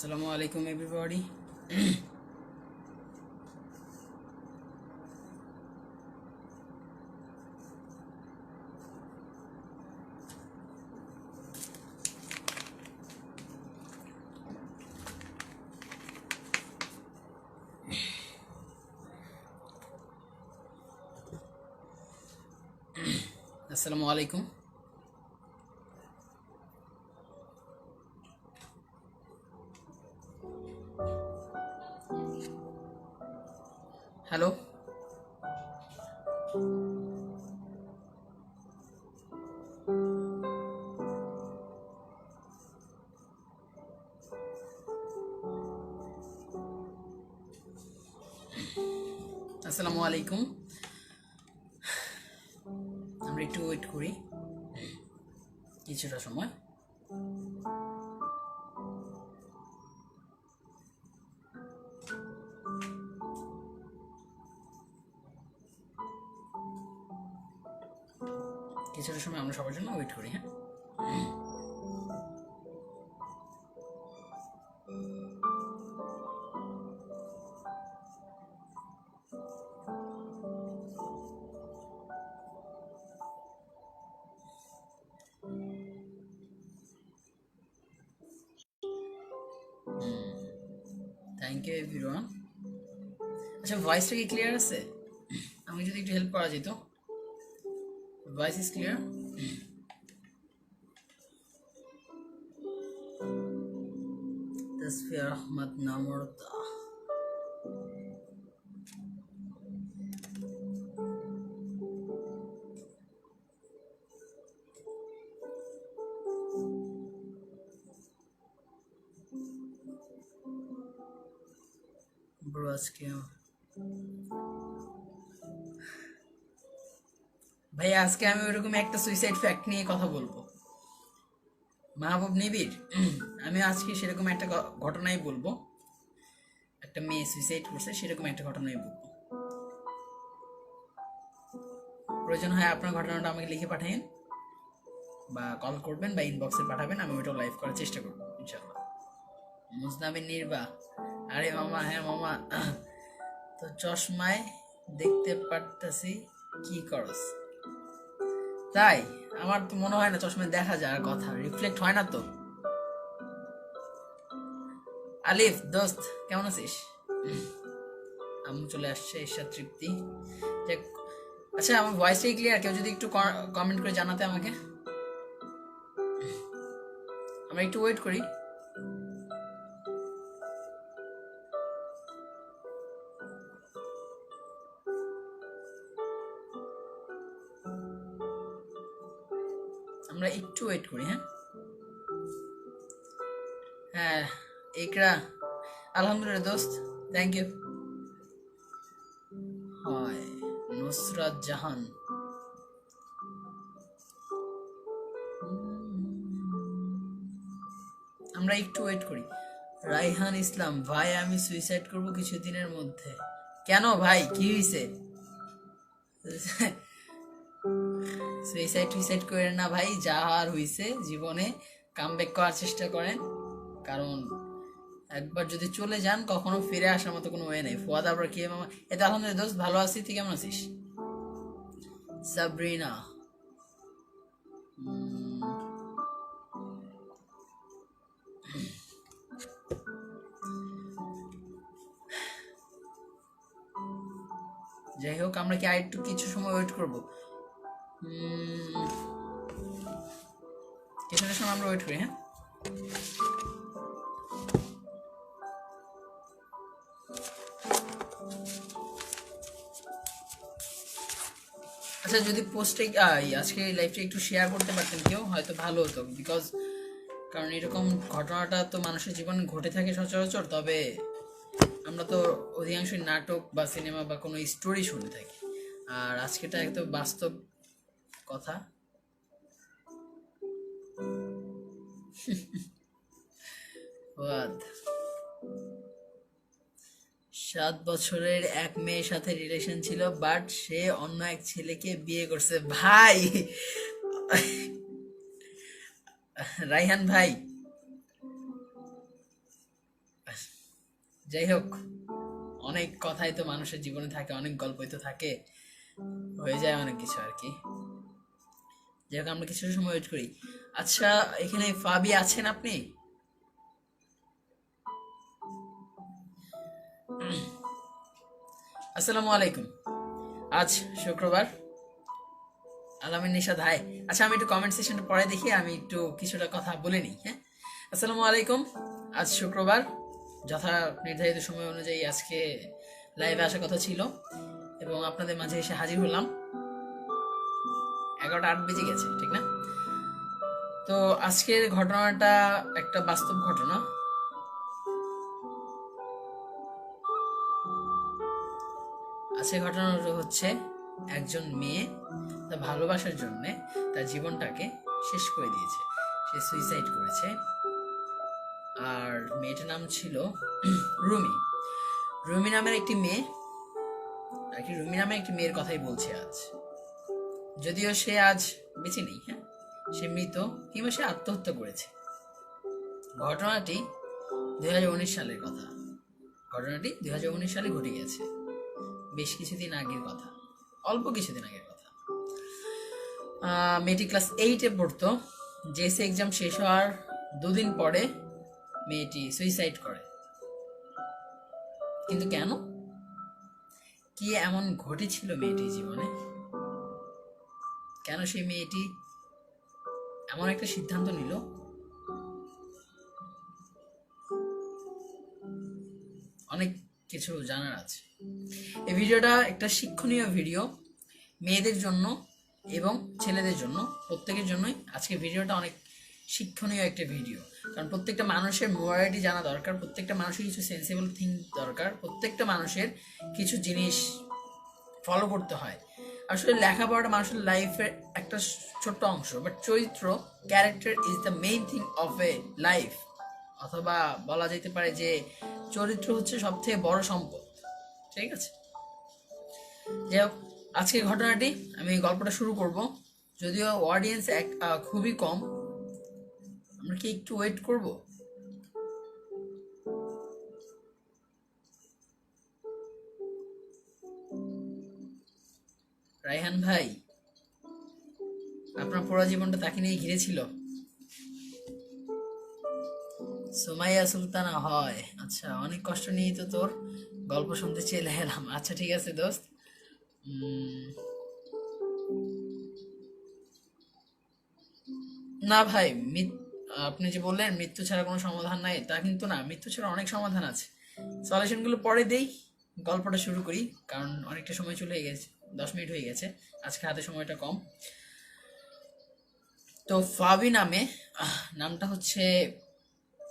Assalamu alaikum everybody. Assalamu alaikum. Hello. Assalamu alaikum. আমরা একটু wait করি কিছুটা সময়। কিছুটা সময় আমরা সবার জন্য ওয়েট করি। হ্যাঁ, থ্যাংক ইউ এভরিওয়ান। আচ্ছা, ভয়েসটা কি ক্লিয়ার আছে? আমি যদি একটু হেল্প করা যেত। Voice is clear? Tasfia Ahmed Namrata. Bro আজকে ভাই আজকে আমি ওইরকম একটা সুইসাইড ফ্যাক্ট নিয়ে কথা বলবো। মাহবুব নিবিড়, আমি আজকে সেরকম একটা ঘটনাই বলবো। একটা মেয়ে সুইসাইড করছে, সেরকম একটা ঘটনাই বলবো। প্রয়োজন হয় আপনার ঘটনাটা আমাকে লিখে পাঠান, বা কল করবেন, বা ইনবক্সে পাঠাবেন, আমি ওইটা লাইভ করার চেষ্টা করবো ইনশাল্লাহ। মুজনাবিন নির্বা, আরে মামা, হ্যাঁ মামা, তো চশমায় দেখতে পারতাছি কি করস? তাই আমার তো মনে হয় না চশমায় দেখা যায়, আর কথা রিফ্লেক্ট হয় না তো। আলিফ দোস্ত, কেমন আছিস? আমি চলে আসছে ঈর্ষা তৃপ্তি। আচ্ছা, আমার ভয়েসটাই ক্লিয়ার? কেউ যদি একটু কমেন্ট করে জানাতে আমাকে। আমরা একটু ওয়েট করি। আমরা একটু ওয়েট করি। হ্যাঁ হ্যাঁ, ইকরা, আলহামদুলিল্লাহ দোস্ত, থ্যাংক ইউ। হয় নুসরাত জাহান, আমরা একটু ওয়েট করি। রাইহান ইসলাম, ভাই আমি সুইসাইড করব কিছুদিনের মধ্যে। কেন ভাই, কি হয়েছে? সুইসাইড টুইসাইড করেন না ভাই, যা আর হয়েছে জীবনে কামব্যাক করার চেষ্টা করেন, কারণ একবার যদি চলে যান কখনো ফিরে আসার মতো কোনো ওয়ে নেই। ফুয়াদ আবার কি মামা? এটা আলহামদুলিল্লাহ দোস্ত, ভালো আছি, তুই কেমন আছিস? সাবরিনা, যাই হোক, আমরা কি আর একটু কিছু সময় ওয়েট করবো? কিছুটা সময় আমরা ওয়েট করি। হ্যাঁ, আচ্ছা, যদি পোস্টে আজকে লাইভটা একটু শেয়ার করতে পারতেন কেউ, হয়তো ভালো হতো। বিকজ কারণ এরকম ঘটনাটা তো মানুষের জীবনে ঘটে থাকে সচরাচর, তবে আমরা তো অধিকাংশই নাটক বা সিনেমা বা কোনো স্টোরি শুনে থাকি, আর আজকেটা একদম বাস্তব কথা। 7 বছরের এক মেয়ের সাথে রিলেশন ছিল, বাট সে অন্য এক ছেলেকে বিয়ে করছে। ভাই রাইহান ভাই, যাই হোক, অনেক কথাই তো মানুষের জীবনে থাকে, অনেক গল্পই তো থাকে, হয়ে যায় অনেক কিছু আর কি। যাই হোক, আমরা কিছু সময় ওয়েট করি। আচ্ছা, এখানে ফাবি আছেন আপনি? আসসালামু আলাইকুম। আজ শুক্রবার, আলামিন নিশাদ হাই। আচ্ছা, আমি একটু কমেন্ট সেকশনটা পরে দেখি, আমি একটু কিছুটা কথা বলে নিই। হ্যাঁ, আসসালামু আলাইকুম। আজ শুক্রবার, যথা নির্ধারিত সময় অনুযায়ী আজকে লাইভে আসার কথা ছিল এবং আপনাদের মাঝে এসে হাজির হলাম। 11টা 8 বেজে গেছে, ঠিক না? তো আজকের ঘটনাটা একটা বাস্তব ঘটনা। আজকের ঘটনাটা হচ্ছে একজন মেয়ে তার ভালোবাসার জন্য তার জীবনটাকে শেষ করে দিয়েছে, সে সুইসাইড করেছে। আর মেয়েটার নাম ছিল রুমি। রুমি নামের একটি মেয়ে আর কি, রুমি নামের একটি মেয়ের কথাই বলছে আজ। যদিও সে আজ বেঁচে নেই, হ্যাঁ, সে মৃত কিংবা সে আত্মহত্যা করেছে। ঘটনাটি 2019 সালের কথা। ঘটনাটি 2019 সালে ঘটে গেছে, বেশ কিছুদিন আগের কথা, অল্প কিছুদিন আগের কথা। মেয়েটি ক্লাস 8-এ পড়তো। জেএসসি এক্সাম শেষ হওয়ার 2 দিন পরে মেয়েটি সুইসাইড করে। কিন্তু কেন, কি এমন ঘটেছিল মেয়েটির জীবনে, কেন সেই মেয়েটি এমন একটা সিদ্ধান্ত নিল, অনেক কিছু জানার আছে। এই ভিডিওটা একটা শিক্ষণীয় ভিডিও, মেয়েদের জন্য এবং ছেলেদের জন্য, প্রত্যেকের জন্যই আজকে ভিডিওটা অনেক শিক্ষণীয় একটা ভিডিও। কারণ প্রত্যেকটা মানুষের মোরালিটি জানা দরকার, প্রত্যেকটা মানুষের কিছু সেন্সিবল থিঙ্ক দরকার, প্রত্যেকটা মানুষের কিছু জিনিস ফলো করতে হয়। আসলে লেখাপড়াটা মানুষের লাইফের একটা ছোট্ট অংশ, বাট চরিত্র, character is the main thing of A life. অথবা বলা যেতে পারে যে চরিত্র হচ্ছে সব থেকে বড় সম্পদ, ঠিক আছে? যাই হোক, আজকের ঘটনাটি, আমি গল্পটা শুরু করব। যদিও অডিয়েন্স খুবই কম, আমরা কি একটু ওয়েট করব? রায়হান ভাই, আপনার পুরো জীবনটা তাকে নিয়ে ঘিরে ছিল। সুমাইয়া সুলতানা, হয়, আচ্ছা, অনেক কষ্ট নিয়ে তো তোর গল্প শুনতে চেয়ে এলাম। আচ্ছা, ঠিক আছে দোস্ত। না ভাই, আপনি যে বললেন মৃত্যু ছাড়া কোনো সমাধান নাই, তা কিন্তু না, মৃত্যু ছাড়া অনেক সমাধান আছে। সলিউশনগুলো পরে দেই, গল্পটা শুরু করি, কারণ অনেকটা সময় চলে গেছে, 10 মিনিট হয়ে গেছে, আজকে হাতে সময়টা কম। তো ফাবি নামে, নামটা হচ্ছে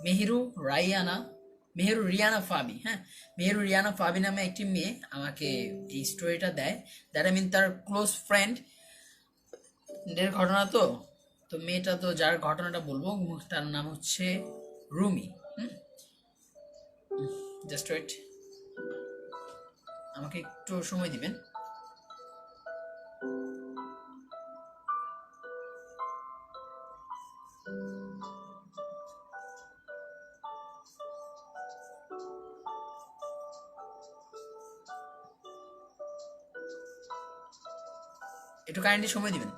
মেহেরু রাইয়ানা, মেহেরু রিয়ানা ফাবি। হ্যাঁ, মেহেরু রিয়ানা ফাবি নামে একটি মেয়ে আমাকে এই স্টোরিটা দেয়। দ্যাট আই মিন তার ক্লোজ ফ্রেন্ড এর ঘটনা। তো তো মেয়েটা, তো যার ঘটনাটা বলবো, তার নাম হচ্ছে রুমি। জাস্ট ওয়েট, আমাকে একটু সময় দিবেন। একটু কাইন্ডলি সময় দিবেন।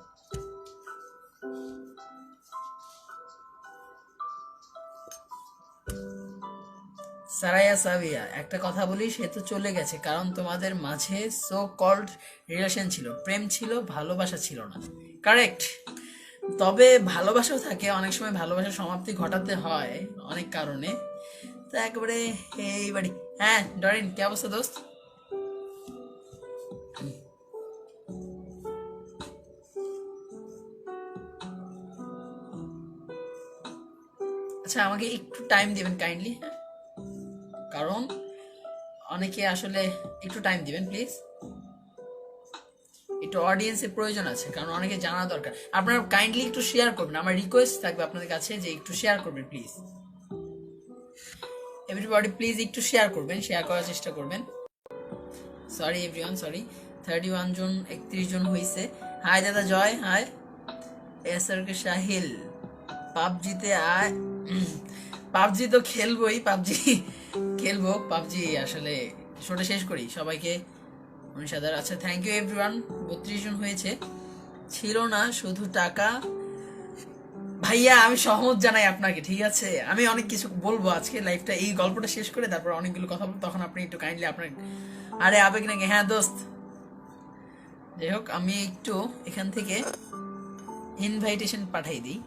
সারাইয়া সাবিয়া, একটা কথা বলি, সে তো চলে গেছে কারণ তোমাদের মাঝে সো কল্ড রিলেশন ছিল, প্রেম ছিল, ভালোবাসা ছিল না। কারেক্ট। তবে ভালোবাসাও থাকে, অনেক সময় ভালোবাসার সমাপ্তি ঘটাতে হয় অনেক কারণে। তো একেবারে এই বাড়ি। হ্যাঁ ডরিন, কি অবস্থা দোস্ত? আচ্ছা, আমাকে একটু টাইম দিবেন কাইন্ডলি, কারণ অনেকে আসলে একটু টাইম দিবেন প্লিজ, একটু অডিয়েন্সের প্রয়োজন আছে, কারণ অনেকে জানা দরকার। আপনারা কাইন্ডলি একটু শেয়ার করবেন, আমার রিকোয়েস্ট থাকবে আপনাদের কাছে যে একটু শেয়ার করবেন প্লিজ। এভরিবডি প্লিজ একটু শেয়ার করবেন, শেয়ার করার চেষ্টা করবেন। Sorry everyone, sorry. 31 জন, 31 জন হয়েছে। হাই দাদা জয়, হাই এস আর কে সাহিল, পাবজিতে আয়। পাবজি তো খেলবোই, পাবজি খেলবো। পাবজি আসলে শোটা শেষ করি। সবাইকে 19,000। আচ্ছা, থ্যাংক ইউ এভরিওয়ান। 32 জন হয়েছে। ছিল না শুধু টাকা। ভাইয়া আমি সহমত জানাই আপনাকে, ঠিক আছে? আমি অনেক কিছু বলবো আজকে লাইফটা, এই গল্পটা শেষ করে তারপর অনেকগুলো কথা বলবো, তখন আপনি একটু কাইন্ডলি আপনার আরে আবেগ নাকি। হ্যাঁ দোস্ত, যাই হোক আমি একটু এখান থেকে ইনভাইটেশন পাঠাই দিই।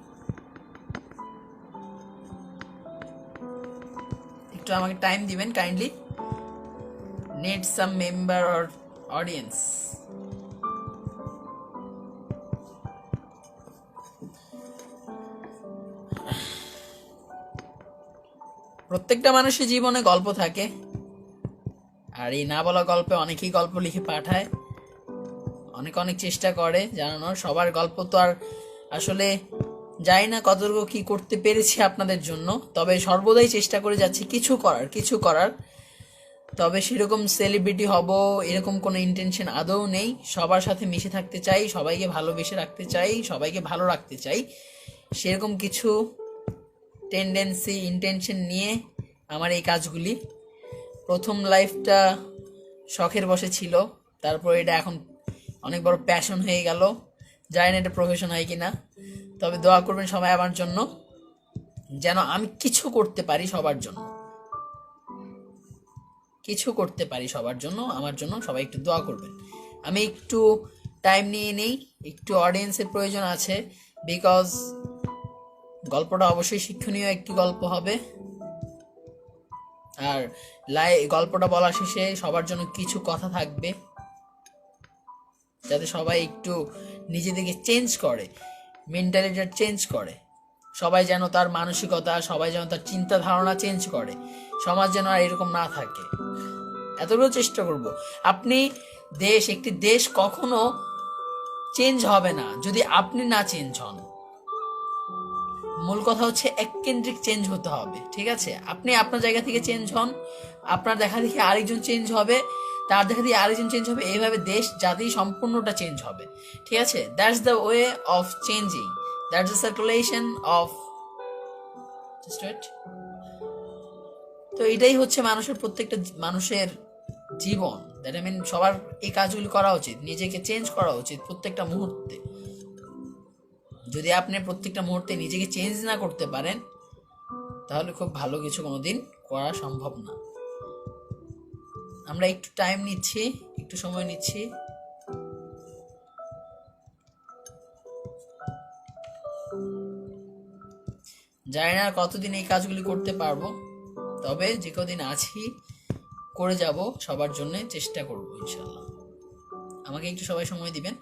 একটু আমাকে টাইম দিবেন kindly. Need some member or audience. প্রত্যেকটা মানুষের জীবনে গল্প থাকে, আর এই না বলা গল্পে অনেকেই গল্প লিখে পাঠায়, অনেক অনেক চেষ্টা করে জানানোর। সবার গল্প তো আর আসলে জানি না কতটুকু কি করতে পেরেছি আপনাদের জন্য, তবে সর্বদাই চেষ্টা করে যাচ্ছি কিছু করার। তবে সেরকম সেলিব্রিটি হব এরকম কোনো ইন্টেনশন আদৌ নেই। সবার সাথে মিশে থাকতে চাই, সবাইকে ভালোবেসে রাখতে চাই, সবাইকে ভালো রাখতে চাই। সেরকম কিছু টেন্ডেন্সি ইন্টেনশন নিয়ে আমার এই কাজগুলি। প্রথম লাইফটা শখের বশে ছিল, তারপর এটা এখন অনেক বড় প্যাশন হয়ে গেল। জানি না এটা প্রফেশন হয় কিনা, তবে দোয়া করবেন সবাই আমার জন্য, যেন আমি কিছু করতে পারি সবার জন্য, কিছু করতে পারি সবার জন্য, আমার জন্য সবাই একটু দোয়া করবেন। আমি একটু টাইম নিয়ে নেই, একটু অডিয়েন্সের প্রয়োজন আছে, বিকজ গল্পটা অবশ্যই শিক্ষণীয় একটি গল্প হবে। আর গল্পটা বলা শেষে সবার জন্য কিছু কথা থাকবে, যাতে সবাই একটু নিজেদেরকে চেঞ্জ করে, মেন্টালিটিটা চেঞ্জ করে, সবাই যেন তার মানসিকতা, সবাই যেন তার চিন্তা ধারণা চেঞ্জ করে, সমাজ যেন আর এরকম না থাকে। এতগুলো চেষ্টা করব। আপনি একটি দেশ কখনো চেঞ্জ হবে না যদি আপনি না চেঞ্জ হন। মূল কথা হচ্ছে এককেন্দ্রিক চেঞ্জ হতে হবে, ঠিক আছে? আপনি আপনার জায়গা থেকে চেঞ্জ হন, আপনার দেখা দেখি আরেকজন চেঞ্জ হবে, তার দেখা দিয়ে আরেকজন চেঞ্জ হবে, এইভাবে দেশ জাতি সম্পূর্ণটা চেঞ্জ হবে, ঠিক আছে? That's the way of changing, that's the circulation of. তো এটাই হচ্ছে প্রত্যেকটা মানুষের জীবন। দ্যাট আই মিন সবার এই কাজগুলি করা উচিত, নিজেকে চেঞ্জ করা উচিত প্রত্যেকটা মুহূর্তে। যদি আপনি প্রত্যেকটা মুহূর্তে নিজেকে চেঞ্জ না করতে পারেন, তাহলে খুব ভালো কিছু কোনোদিন করা সম্ভব না। আমরা একটু টাইম নিচ্ছি, একটু সময় নিচ্ছি। জানি না কতদিন এই কাজগুলি করতে পারবো, তবে যে কদিন আছি করে যাব, সবার জন্য চেষ্টা করব ইনশাল্লাহ। আমাকে একটু সবাই সময় দিবেন।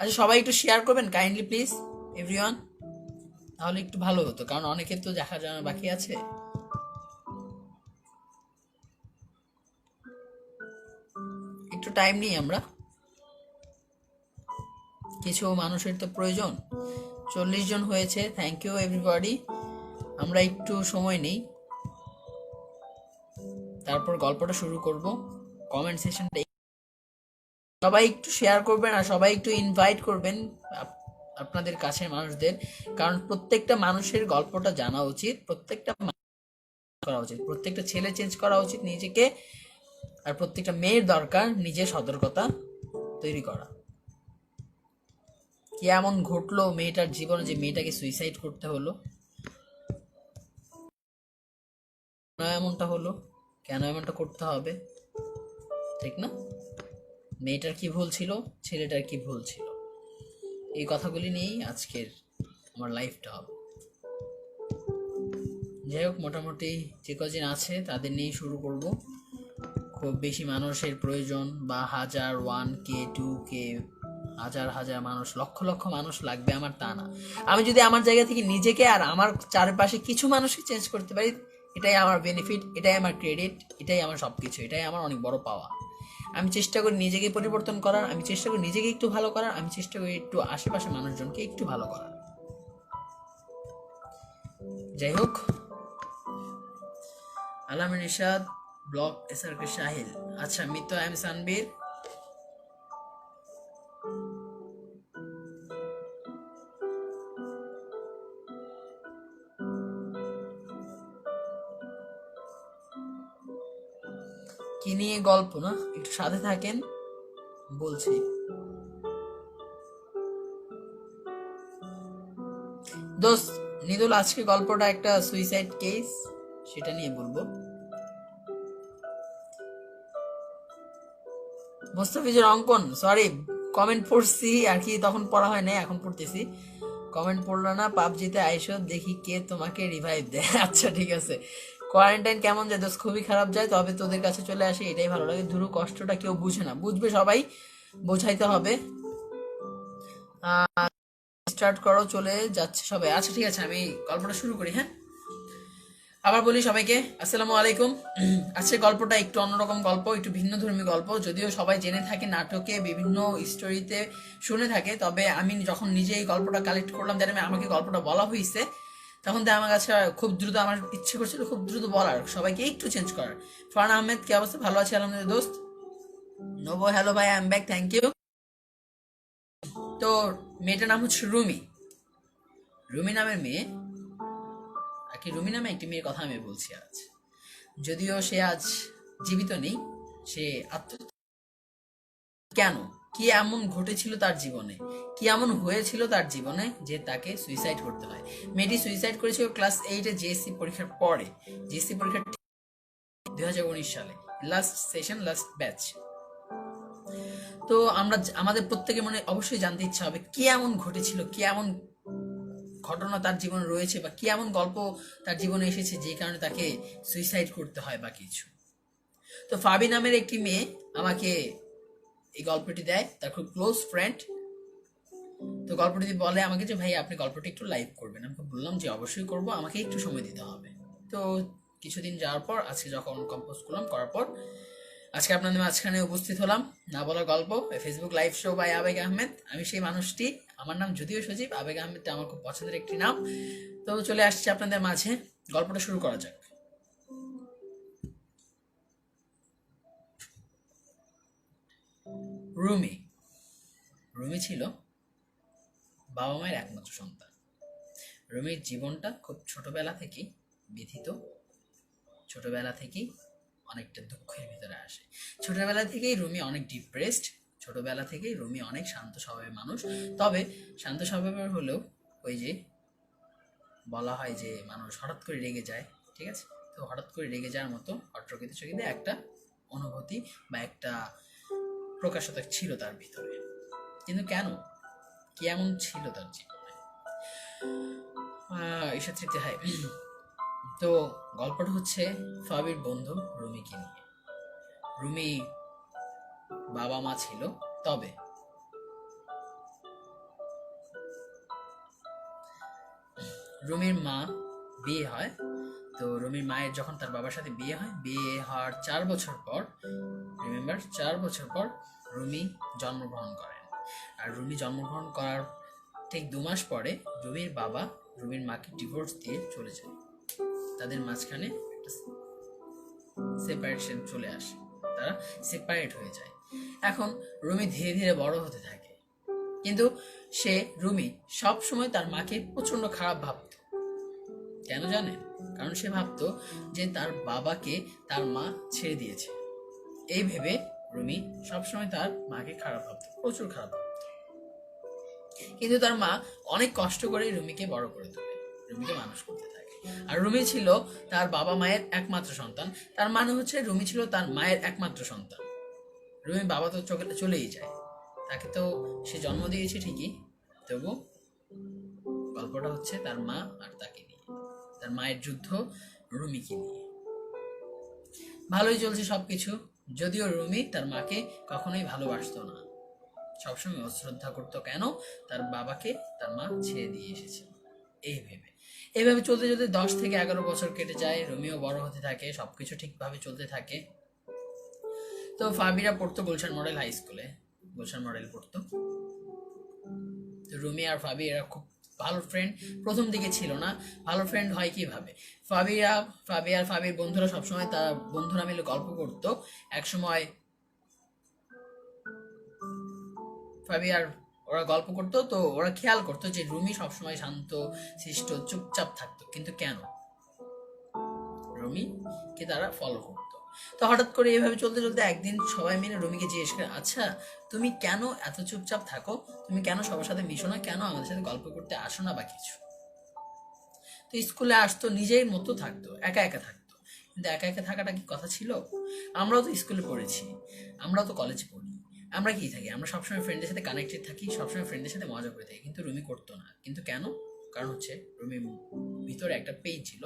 আচ্ছা, সবাই একটু শেয়ার করবেন কাইন্ডলি প্লিজ এভরিওয়ান, তাহলে একটু ভালো হতো, কারণ অনেকের তো দেখা জানা বাকি আছে। একটু টাইম নিই আমরা, কিছু মানুষের তো প্রয়োজন। 40 জন হয়েছে, থ্যাংক ইউ এভরিবডি। আমরা একটু সময় নেই, তারপর গল্পটা শুরু করব। কমেন্ট সেশনটা সবাই একটু শেয়ার করবেন, আর সবাই একটু ইনভাইট করবেন আপনাদের কাছের মানুষদের, কারণ প্রত্যেকটা মানুষের গল্পটা জানা উচিত, প্রত্যেকটা করা উচিত, প্রত্যেকটা ছেলে চেঞ্জ করা উচিত নিজেকে, আর প্রত্যেকটা মেয়ের দরকার নিজের সতর্কতা তৈরি করা। কি এমন ঘটলো মেয়েটার জীবনে যে মেয়েটাকে সুইসাইড করতে হলো? কেন এমনটা হলো? কেন এমনটা করতে হবে? ঠিক না? মেয়েটার কি ভুল ছিল, ছেলেটার কি ভুল ছিল? এই কথাগুলি নিয়েই আজকের আমার লাইফটা হবে। যাই হোক, মোটামুটি যে কজন আছে তাদের নিয়েই শুরু করব। খুব বেশি মানুষের প্রয়োজন বা 1000, 1K, 2K, হাজার হাজার মানুষ, লক্ষ লক্ষ মানুষ লাগবে আমার তা না। আমি যদি আমার জায়গা থেকে নিজেকে আর আমার চারপাশে কিছু মানুষকে চেঞ্জ করতে পারি, এটাই আমার বেনিফিট, এটাই আমার ক্রেডিট, এটাই আমার সব কিছু, এটাই আমার অনেক বড় পাওয়া। আমি চেষ্টা করি নিজেকে পরিবর্তন করার, আমি চেষ্টা করি নিজেকে একটু ভালো করার, আমি চেষ্টা করি একটু আশেপাশে মানুষজনকে একটু ভালো করার। যাই হোক, আলামিন ইরশাদ ব্লক SRK সাহিল। আচ্ছা, মিত্র আই এম সানবীর। কি নিয়ে গল্প না, একটু সাথে থাকেন বলছি। দোস্ত নিদুল, আজকে গল্পটা একটা সুইসাইড কেস, সেটা নিয়ে বলবো। মোস্তাফিজুর অঙ্কন, সরি কমেন্ট পড়ছি আর কি, তখন পড়া হয় নাই, এখন পড়তেছি। কমেন্ট পড়লো না, পাবজিতে আইসো দেখি কে তোমাকে রিভাইভ দেয়। আচ্ছা ঠিক আছে। কোয়ারেন্টাইন কেমন যায় দোস্ত? খুবই খারাপ যায়, তবে তোদের কাছে চলে আসে এটাই ভালো লাগে। ধুরু কষ্টটা কেউ বুঝে না, বুঝবে সবাই, বোঝাইতে হবে। স্টার্ট করো, চলে যাচ্ছে সবাই। আচ্ছা ঠিক আছে, আমি গল্পটা শুরু করি। হ্যাঁ, আবার বলি সবাইকে আসসালামু আলাইকুম। আজকে গল্পটা একটু অন্যরকম গল্প, একটু ভিন্ন ধর্মী গল্প। যদিও সবাই জেনে থাকে, নাটকে বিভিন্ন স্টোরিতে শুনে থাকে, তবে আমি যখন নিজে এই গল্পটা কালেক্ট করলাম, জানি আমাকে গল্পটা বলা হয়েছে, তখন তো আমার কাছে খুব দ্রুত আমার ইচ্ছে করছিল খুব দ্রুত বলার, সবাইকে একটু চেঞ্জ করার। ফারহান আহমেদ, কি অবস্থা? ভালো আছি আলহামদুলিল্লাহ দোস্ত। নোবো, হ্যালো ভাই, I am back, thank you. তো মেয়েটার নাম হচ্ছে রুমি। রুমি নামের মেয়ে আর কি, রুমি নামে একটি মেয়ের কথা আমি বলছি আজ। যদিও সে আজ জীবিত নেই, সে কেন, কি এমন ঘটেছিল তার জীবনে, কি এমন হয়েছিল তার জীবনে যে তাকে সুইসাইড করতে হয়। মেয়েটি সুইসাইড করেছিল ক্লাস 8-এ জিএসসি পরীক্ষার পরে। জিএসসি পরীক্ষা 2019 সালে, লাস্ট সেশন, লাস্ট ব্যাচ। তো আমাদের প্রত্যেকের মনে অবশ্যই জানতে ইচ্ছা হবে কি এমন ঘটেছিল, কি এমন ঘটনা তার জীবনে রয়েছে, বা কি এমন গল্প তার জীবনে এসেছে যে কারণে তাকে সুইসাইড করতে হয় বা কিছু। তো ফাবি নামের একটি মেয়ে আমাকে এই গল্পটি দেয়, তার খুব ক্লোজ ফ্রেন্ড। তো গল্পটি বলে আমাকে যে ভাই আপনি গল্পটি একটু লাইভ করবেন। আমি বললাম যে অবশ্যই করব, আমাকে একটু সময় দিতে হবে। তো কিছুদিন যাওয়ার পর আজকে যখন কম্পোজ করলাম, করার পর আজকে আপনাদের মাঝখানে উপস্থিত হলাম। না বলা গল্প, ফেসবুক লাইভ শো বাই আবেগ আহমেদ। আমি সেই মানুষটি, আমার নাম যদিও সজীব, আবেগ আহমেদটা আমার খুব পছন্দের একটি নাম। তো চলে আসছি আপনাদের মাঝে, গল্পটা শুরু করা যাক। রুমি। রুমি ছিল বাবা মায়ের একমাত্র সন্তান। রুমির জীবনটা খুব ছোটবেলা থেকেই ব্যথিত, ছোটবেলা থেকেই অনেকটা দুঃখের ভিতরে আসে। ছোটবেলা থেকেই রুমি অনেক ডিপ্রেসড, ছোটবেলা থেকেই রুমি অনেক শান্ত স্বভাবের মানুষ। তবে শান্ত স্বভাবের হলেও ওই যে বলা হয় যে মানুষ হঠাৎ করে রেগে যায়, ঠিক আছে? তো হঠাৎ করে রেগে যাওয়ার মতো অট্রকিত একটা অনুভূতি বা একটা প্রকাশতা ছিল তার ভিতরে। কিন্তু কেন, কি এমন ছিল তার জীবনে, ঈশা তৃপ্তি হয়। তো গল্পটা হচ্ছে ফাবির বন্ধু রুমিকে নিয়ে। রুমি বাবা মা ছিল, তবে রুমির মা বিয়ে হয়। তো রুমির মায়ের যখন তার বাবার সাথে বিয়ে হয়, বিয়ে হওয়ার 4 বছর পর, রিমেম্বার 4 বছর পর রুমি জন্মগ্রহণ করেন। আর রুমি জন্মগ্রহণ করার ঠিক 2 মাস পরে রুমির বাবা রুমির মাকে ডিভোর্স দিয়ে চলে যায়। তাদের মাঝখানে একটা সেপারেশন চলে আসে, তারা সেপারেট হয়ে যায়। এখন রুমি ধীরে ধীরে বড় হতে থাকে, কিন্তু রুমি সব সময় তার মাকে প্রচন্ড খারাপ ভাবত। কেন জানেন? কারণ সে ভাবতো যে তার বাবাকে তার মা ছেড়ে দিয়েছে। এই ভেবে রুমি সবসময় তার মাকে খারাপ ভাবত, প্রচুর খারাপ ভাবত। কিন্তু তার মা অনেক কষ্ট করে রুমিকে বড় করে তোলে, রুমিকে মানুষ করতে থাকে। আর রুমি ছিল তার বাবা মায়ের একমাত্র সন্তান। তার মানে হচ্ছে রুমি ছিল তার মায়ের একমাত্র সন্তান। রুমির বাবা তো চলেই যায়, তাকে তো সে জন্ম দিয়েছে ঠিকই, তবু গল্পটা হচ্ছে তার মা আর তাকে নিয়ে, তার মায়ের যুদ্ধ রুমিকে নিয়ে। ভালোই চলছে সবকিছু, যদিও রুমি তার মাকে কখনোই ভালোবাসতো না, সবসময় অশ্রদ্ধা করতো। কেন? তার বাবাকে তার মা ছেড়ে দিয়ে এসেছে এইভাবে চলতে চলতে 10 থেকে 11 বছর কেটে যায়। রুমিও বড় হতে থাকে, সবকিছু ঠিকভাবে চলতে থাকে। তো ফাবিরা পড়তো গুলশান মডেল হাই স্কুলে, গুলশান মডেল পড়তো। তো রুমি আর ফাবি এরা খুব ভালো ফ্রেন্ড। প্রথম দিকে ছিল না, ভালো ফ্রেন্ড হয় কিভাবে? ফাবি আর ফাবির বন্ধুরা সবসময় তারা বন্ধুরা মিলে গল্প করতো। একসময় ফাবি আর ওরা গল্প করতো, তো ওরা খেয়াল করতো যে রুমি সবসময় শান্ত শিষ্ট চুপচাপ থাকতো। কিন্তু কেন? রুমিকে তারা ফলো করতো। তো হঠাৎ করে এইভাবে চলতে চলতে একদিন সবাই মিলে রুমিকে জিজ্ঞেস করে, আচ্ছা তুমি কেন এত চুপচাপ থাকো, তুমি কেন সবার সাথে মিশো না, কেন আমাদের সাথে গল্প করতে আসো না বা কিছু। তো স্কুলে আসতো, নিজের মতো থাকতো, একা একা থাকতো। কিন্তু একা একা থাকাটা কি কথা ছিল? আমরাও তো স্কুলে পড়েছি, আমরাও তো কলেজে পড়ি, আমরা কি থাকি, আমরা সবসময় ফ্রেন্ডের সাথে কানেক্টেড থাকি, সবসময় ফ্রেন্ডের সাথে মজা করে থাকি। কিন্তু রুমি করতো না। কিন্তু কেন? কারণ হচ্ছে রুমির ভিতরে একটা পেইন ছিল,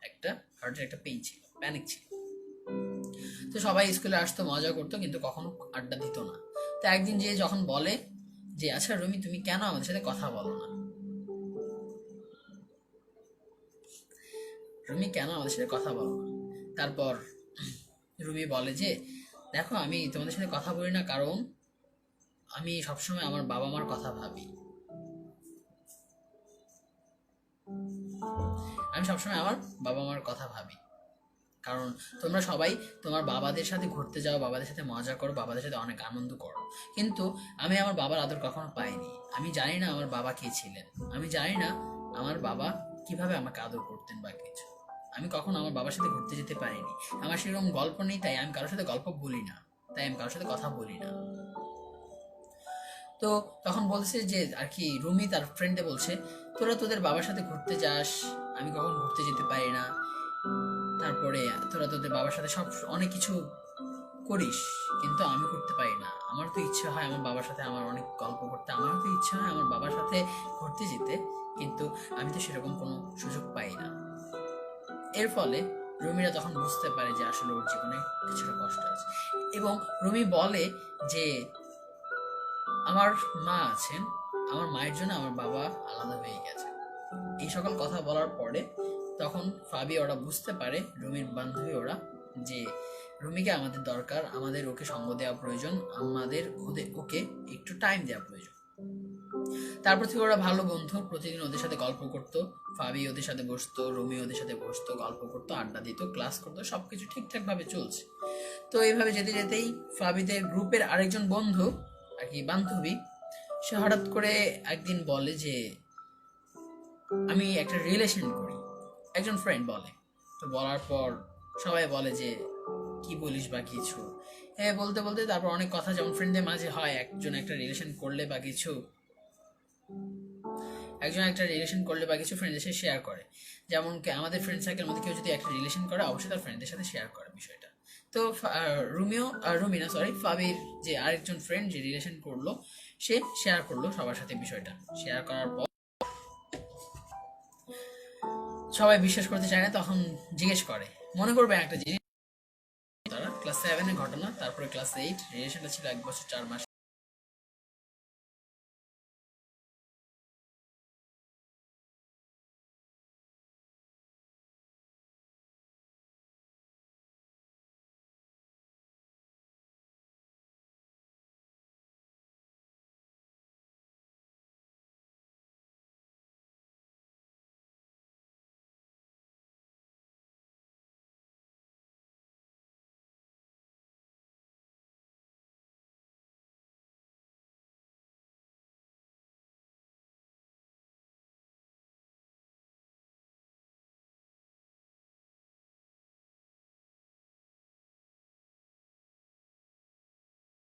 একটা হার্টের একটা পেইন ছিল, প্যানিক ছিল। তো সবাই স্কুলে আসতো, মজা করতো, কিন্তু কখনো আড্ডা দিত না। তো একদিন যে যখন বলে যে আচ্ছা রুমি তুমি কেন আমাদের সাথে কথা বলো না, রুমি কেন আমাদের সাথে কথা বলো না, তারপর রুমি বলে যে দেখো আমি তোমাদের সাথে কথা বলি না কারণ আমি সবসময় আমার বাবা মার কথা ভাবি, আমি সবসময় আমার বাবা মার কথা ভাবি। কারণ তোমরা সবাই তোমার বাবাদের সাথে ঘুরতে যাও, বাবাদের সাথে মজা করো, বাবাদের সাথে অনেক আনন্দ করো, কিন্তু আমি আমার বাবার আদর কখনো পাইনি। আমি জানি না আমার বাবা কে ছিলেন, আমি জানি না আমার বাবা কিভাবে আমাকে আদর করতেন বা কিছু। আমি কখনো আমার বাবার সাথে ঘুরতে যেতে পারিনি, আমার সেরকম গল্প নেই, তাই আমি কারোর সাথে গল্প বলি না, তাই আমি কারোর সাথে কথা বলি না। তো তখন বলছে যে আর কি রুমি তার ফ্রেন্ডে বলছে তোরা তোদের বাবার সাথে ঘুরতে যাস, আমি কখন ঘুরতে যেতে পারি না, তারপরে তোরা তোদের বাবার সাথে সব অনেক কিছু করিস, কিন্তু আমি করতে পারি না। আমার তো ইচ্ছে হয় আমার বাবার সাথে আমার অনেক গল্প করতে, আমারও তো ইচ্ছে হয় আমার বাবার সাথে ঘুরতে যেতে, কিন্তু আমি তো সেরকম কোনো সুযোগ পাই না। এর ফলে রুমিরা তখন বুঝতে পারে যে আসলে ওর জীবনে কিছুটা কষ্ট আছে, এবং রুমি বলে যে আমার মা আছেন, আমার মায়ের জন্য আমার বাবা আলাদা হয়ে গেছে। এই সকল কথা বলার পরে তখন ফাবি ওরা বুঝতে পারে, রুমির বান্ধবী ওরা, যে রুমিকে আমাদের দরকার, আমাদের ওকে সঙ্গ দেওয়া প্রয়োজন, আমাদের ওকে একটু টাইম দেওয়া প্রয়োজন। তারপর থেকে ওরা ভালো বন্ধু, প্রতিদিন ওদের সাথে গল্প করতো, ফাবি ওদের সাথে বসতো, রুমি ওদের সাথে বসতো, গল্প করতো, আড্ডা দিত, ক্লাস করতো, সবকিছু ঠিকঠাক ভাবে চলছে। তো এইভাবে যেতে যেতেই ফাবিদের গ্রুপের আরেকজন বন্ধু আর কি বান্ধবী, সে হঠাৎ করে একদিন বলে যে আমি একটা রিলেশন করি, একজন ফ্রেন্ড বলে। তো বলার পর সবাই বলে যে কি বলিস বা কিছু, হ্যাঁ বলতে বলতে তারপর অনেক কথা যেমন ফ্রেন্ডদের মাঝে হয়, একজন একটা রিলেশন করলে বা কিছু, একজন একটা রিলেশন করলে বা কিছু ফ্রেন্ডদের সাথে শেয়ার করে। যেমন আমাদের ফ্রেন্ড সার্কেলের মধ্যে কেউ যদি একটা রিলেশন করে অবশ্যই তার ফ্রেন্ডদের সাথে শেয়ার করে বিষয়টা। তো রুমিনা সরি ফাবির যে আরেকজন ফ্রেন্ড যে রিলেশন করলো, সে শেয়ার করলো সবার সাথে বিষয়টা। শেয়ার করার পর সবাই বিশ্বাস করতে চায় না, তখন জিজ্ঞেস করে, মনে করবে একটা জিনিস, তারা ক্লাস 7 এর ঘটনা, তারপরে ক্লাস 8, রিলেশনটা ছিল 1 বছর 4 মাস।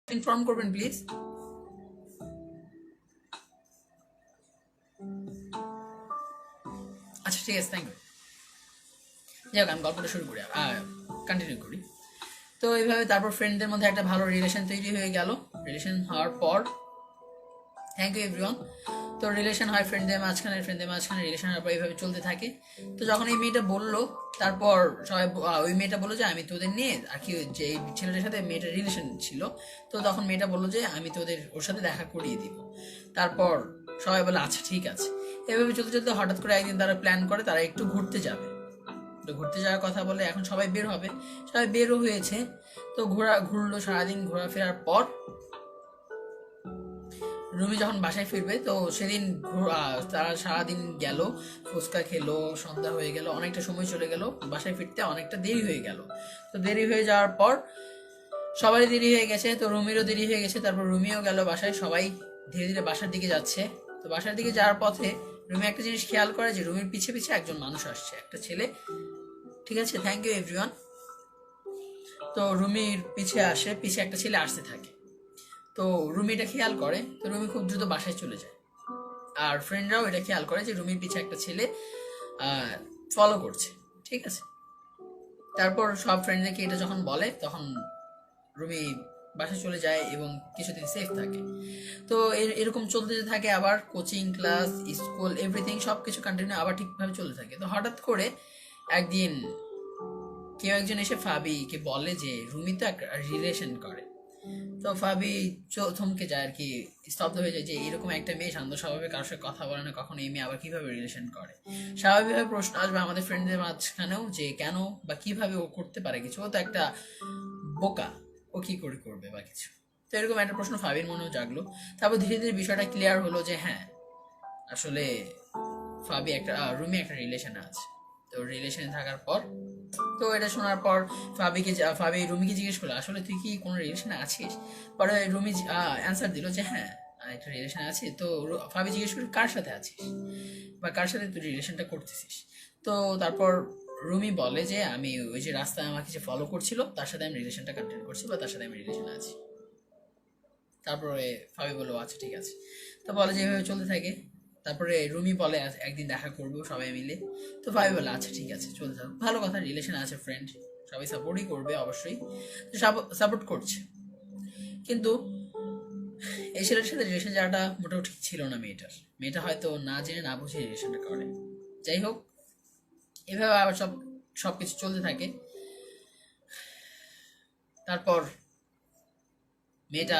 ইনফর্ম করবেন প্লিজ। আচ্ছা ঠিক আছে, থ্যাংক ইউ। যাই হোক আমি গল্পটা শুরু করি, কন্টিনিউ করি। তো এইভাবে তারপর ফ্রেন্ডদের মধ্যে একটা ভালো রিলেশন তৈরি হয়ে গেল। রিলেশন হওয়ার পর থ্যাংক ইউ এভরিওয়ান। তো রিলেশন হয় ফ্রেন্ডদের মাঝখানে রিলেশন হওয়ার পর এইভাবে চলতে থাকে। তো যখন এই মেয়েটা বললো, তারপর সবাই ওই মেয়েটা বললো যে আমি তোদের নিয়ে আর কি, যে এই ছেলেটার সাথে মেয়েটার রিলেশন ছিল, তো তখন মেয়েটা বললো যে আমি তোদের ওর সাথে দেখা করিয়ে দিব। তারপর সবাই বলে আচ্ছা ঠিক আছে। এভাবে চলতে চলতে হঠাৎ করে একদিন তারা প্ল্যান করে তারা একটু ঘুরতে যাবে। তো ঘুরতে যাওয়ার কথা বলে এখন সবাই বের হবে, সবাই বেরও হয়েছে। তো ঘুরলো সারাদিন, ঘোরাফেরার পর রুমি যখন বাসায় ফিরবে, তো সেদিন তারা সারাদিন গেল, ফুচকা খেলো, সন্ধ্যা হয়ে গেল, অনেকটা সময় চলে গেল, বাসায় ফিরতে অনেকটা দেরি হয়ে গেল। তো দেরি হয়ে যাওয়ার পর সবারই দেরি হয়ে গেছে, তো রুমিরও দেরি হয়ে গেছে। তারপর রুমিও গেল বাসায়, সবাই ধীরে ধীরে বাসার দিকে যাচ্ছে। তো বাসার দিকে যাওয়ার পথে রুমি একটা জিনিস খেয়াল করে যে রুমির পিছে পিছে একজন মানুষ আসছে, একটা ছেলে। ঠিক আছে, থ্যাংক ইউ এভরিওয়ান। তো রুমির পিছে আসে, পিছে একটা ছেলে আসতে থাকে। তো রুমি এটা খেয়াল করে, তো রুমি খুব দ্রুত বাসায় চলে যায়। আর ফ্রেন্ডরাও এটা খেয়াল করে যে রুমির পিছে একটা ছেলে ফলো করছে, ঠিক আছে। তারপর সব ফ্রেন্ডদেরকে এটা যখন বলে তখন রুমি বাসায় চলে যায় এবং কিছুদিন সেফ থাকে। তো এরকম চলতে থাকে, আবার কোচিং ক্লাস স্কুল এভরিথিং সব কিছু কন্টিনিউ আবার ঠিকভাবে চলতে থাকে। তো হঠাৎ করে একদিন কেউ একজন এসে ফাবিকে বলে যে রুমি তো এক রিলেশন করে। তো ফাবি থমকে যায় আর কি, স্তব্ধ হয়ে যায় যে এরকম একটা মেয়ে শান্ত স্বভাবে কারোর সাথে কথা বলে না, কখনো এই মেয়ে আবার কিভাবে রিলেশন করে। স্বাভাবিকভাবে প্রশ্ন আসবে আমাদের ফ্রেন্ডদের মাঝখানেও যে কেন বা কিভাবে ও করতে পারে কিছু, ও তো একটা বোকা, ও কি করে করবে বা কিছু। তো এরকম একটা প্রশ্ন ফাবির মনেও জাগলো। তারপর ধীরে ধীরে বিষয়টা ক্লিয়ার হলো যে হ্যাঁ, আসলে ফাবি একটা রুমি একটা রিলেশনে আছে। তো রিলেশনে থাকার পর, তো এটা শোনার পর ফাবি রুমিকে জিজ্ঞেস করলো আসলে তুই কি কোনো রিলেশনে আছিস। পরে রুমি অ্যান্সার দিল যে হ্যাঁ, একটা রিলেশনে আছি। তো ফাবি জিজ্ঞেস করলো কার সাথে আছিস বা কার সাথে তুই রিলেশনটা করতেছিস। তো তারপর রুমি বলে যে আমি ওই যে রাস্তায় আমাকে যে ফলো করছিল তার সাথে আমি রিলেশনটা কন্টিনিউ করছি বা তার সাথে আমি রিলেশনে আছি। তারপরে ফাবি বললো আচ্ছা ঠিক আছে। তো বলে যে এভাবে চলতে থাকে। তারপরে রুমি বলে একদিন দেখা করবো সবাই মিলে। তো ফাবি বলে আচ্ছা ঠিক আছে, চলতে থাকো, ভালো কথা, রিলেশন আছে, ফ্রেন্ড, সবাই সাপোর্টই করবে অবশ্যই। তো সাপোর্ট করছে, কিন্তু এই ছেলের সাথে রিলেশন যাওয়াটা মোটেও ঠিক ছিল না মেয়েটা হয়তো না জেনে না বুঝে রিলেশনটা করে। যাই হোক, এভাবে আবার সবকিছু চলতে থাকে। তারপর মেয়েটা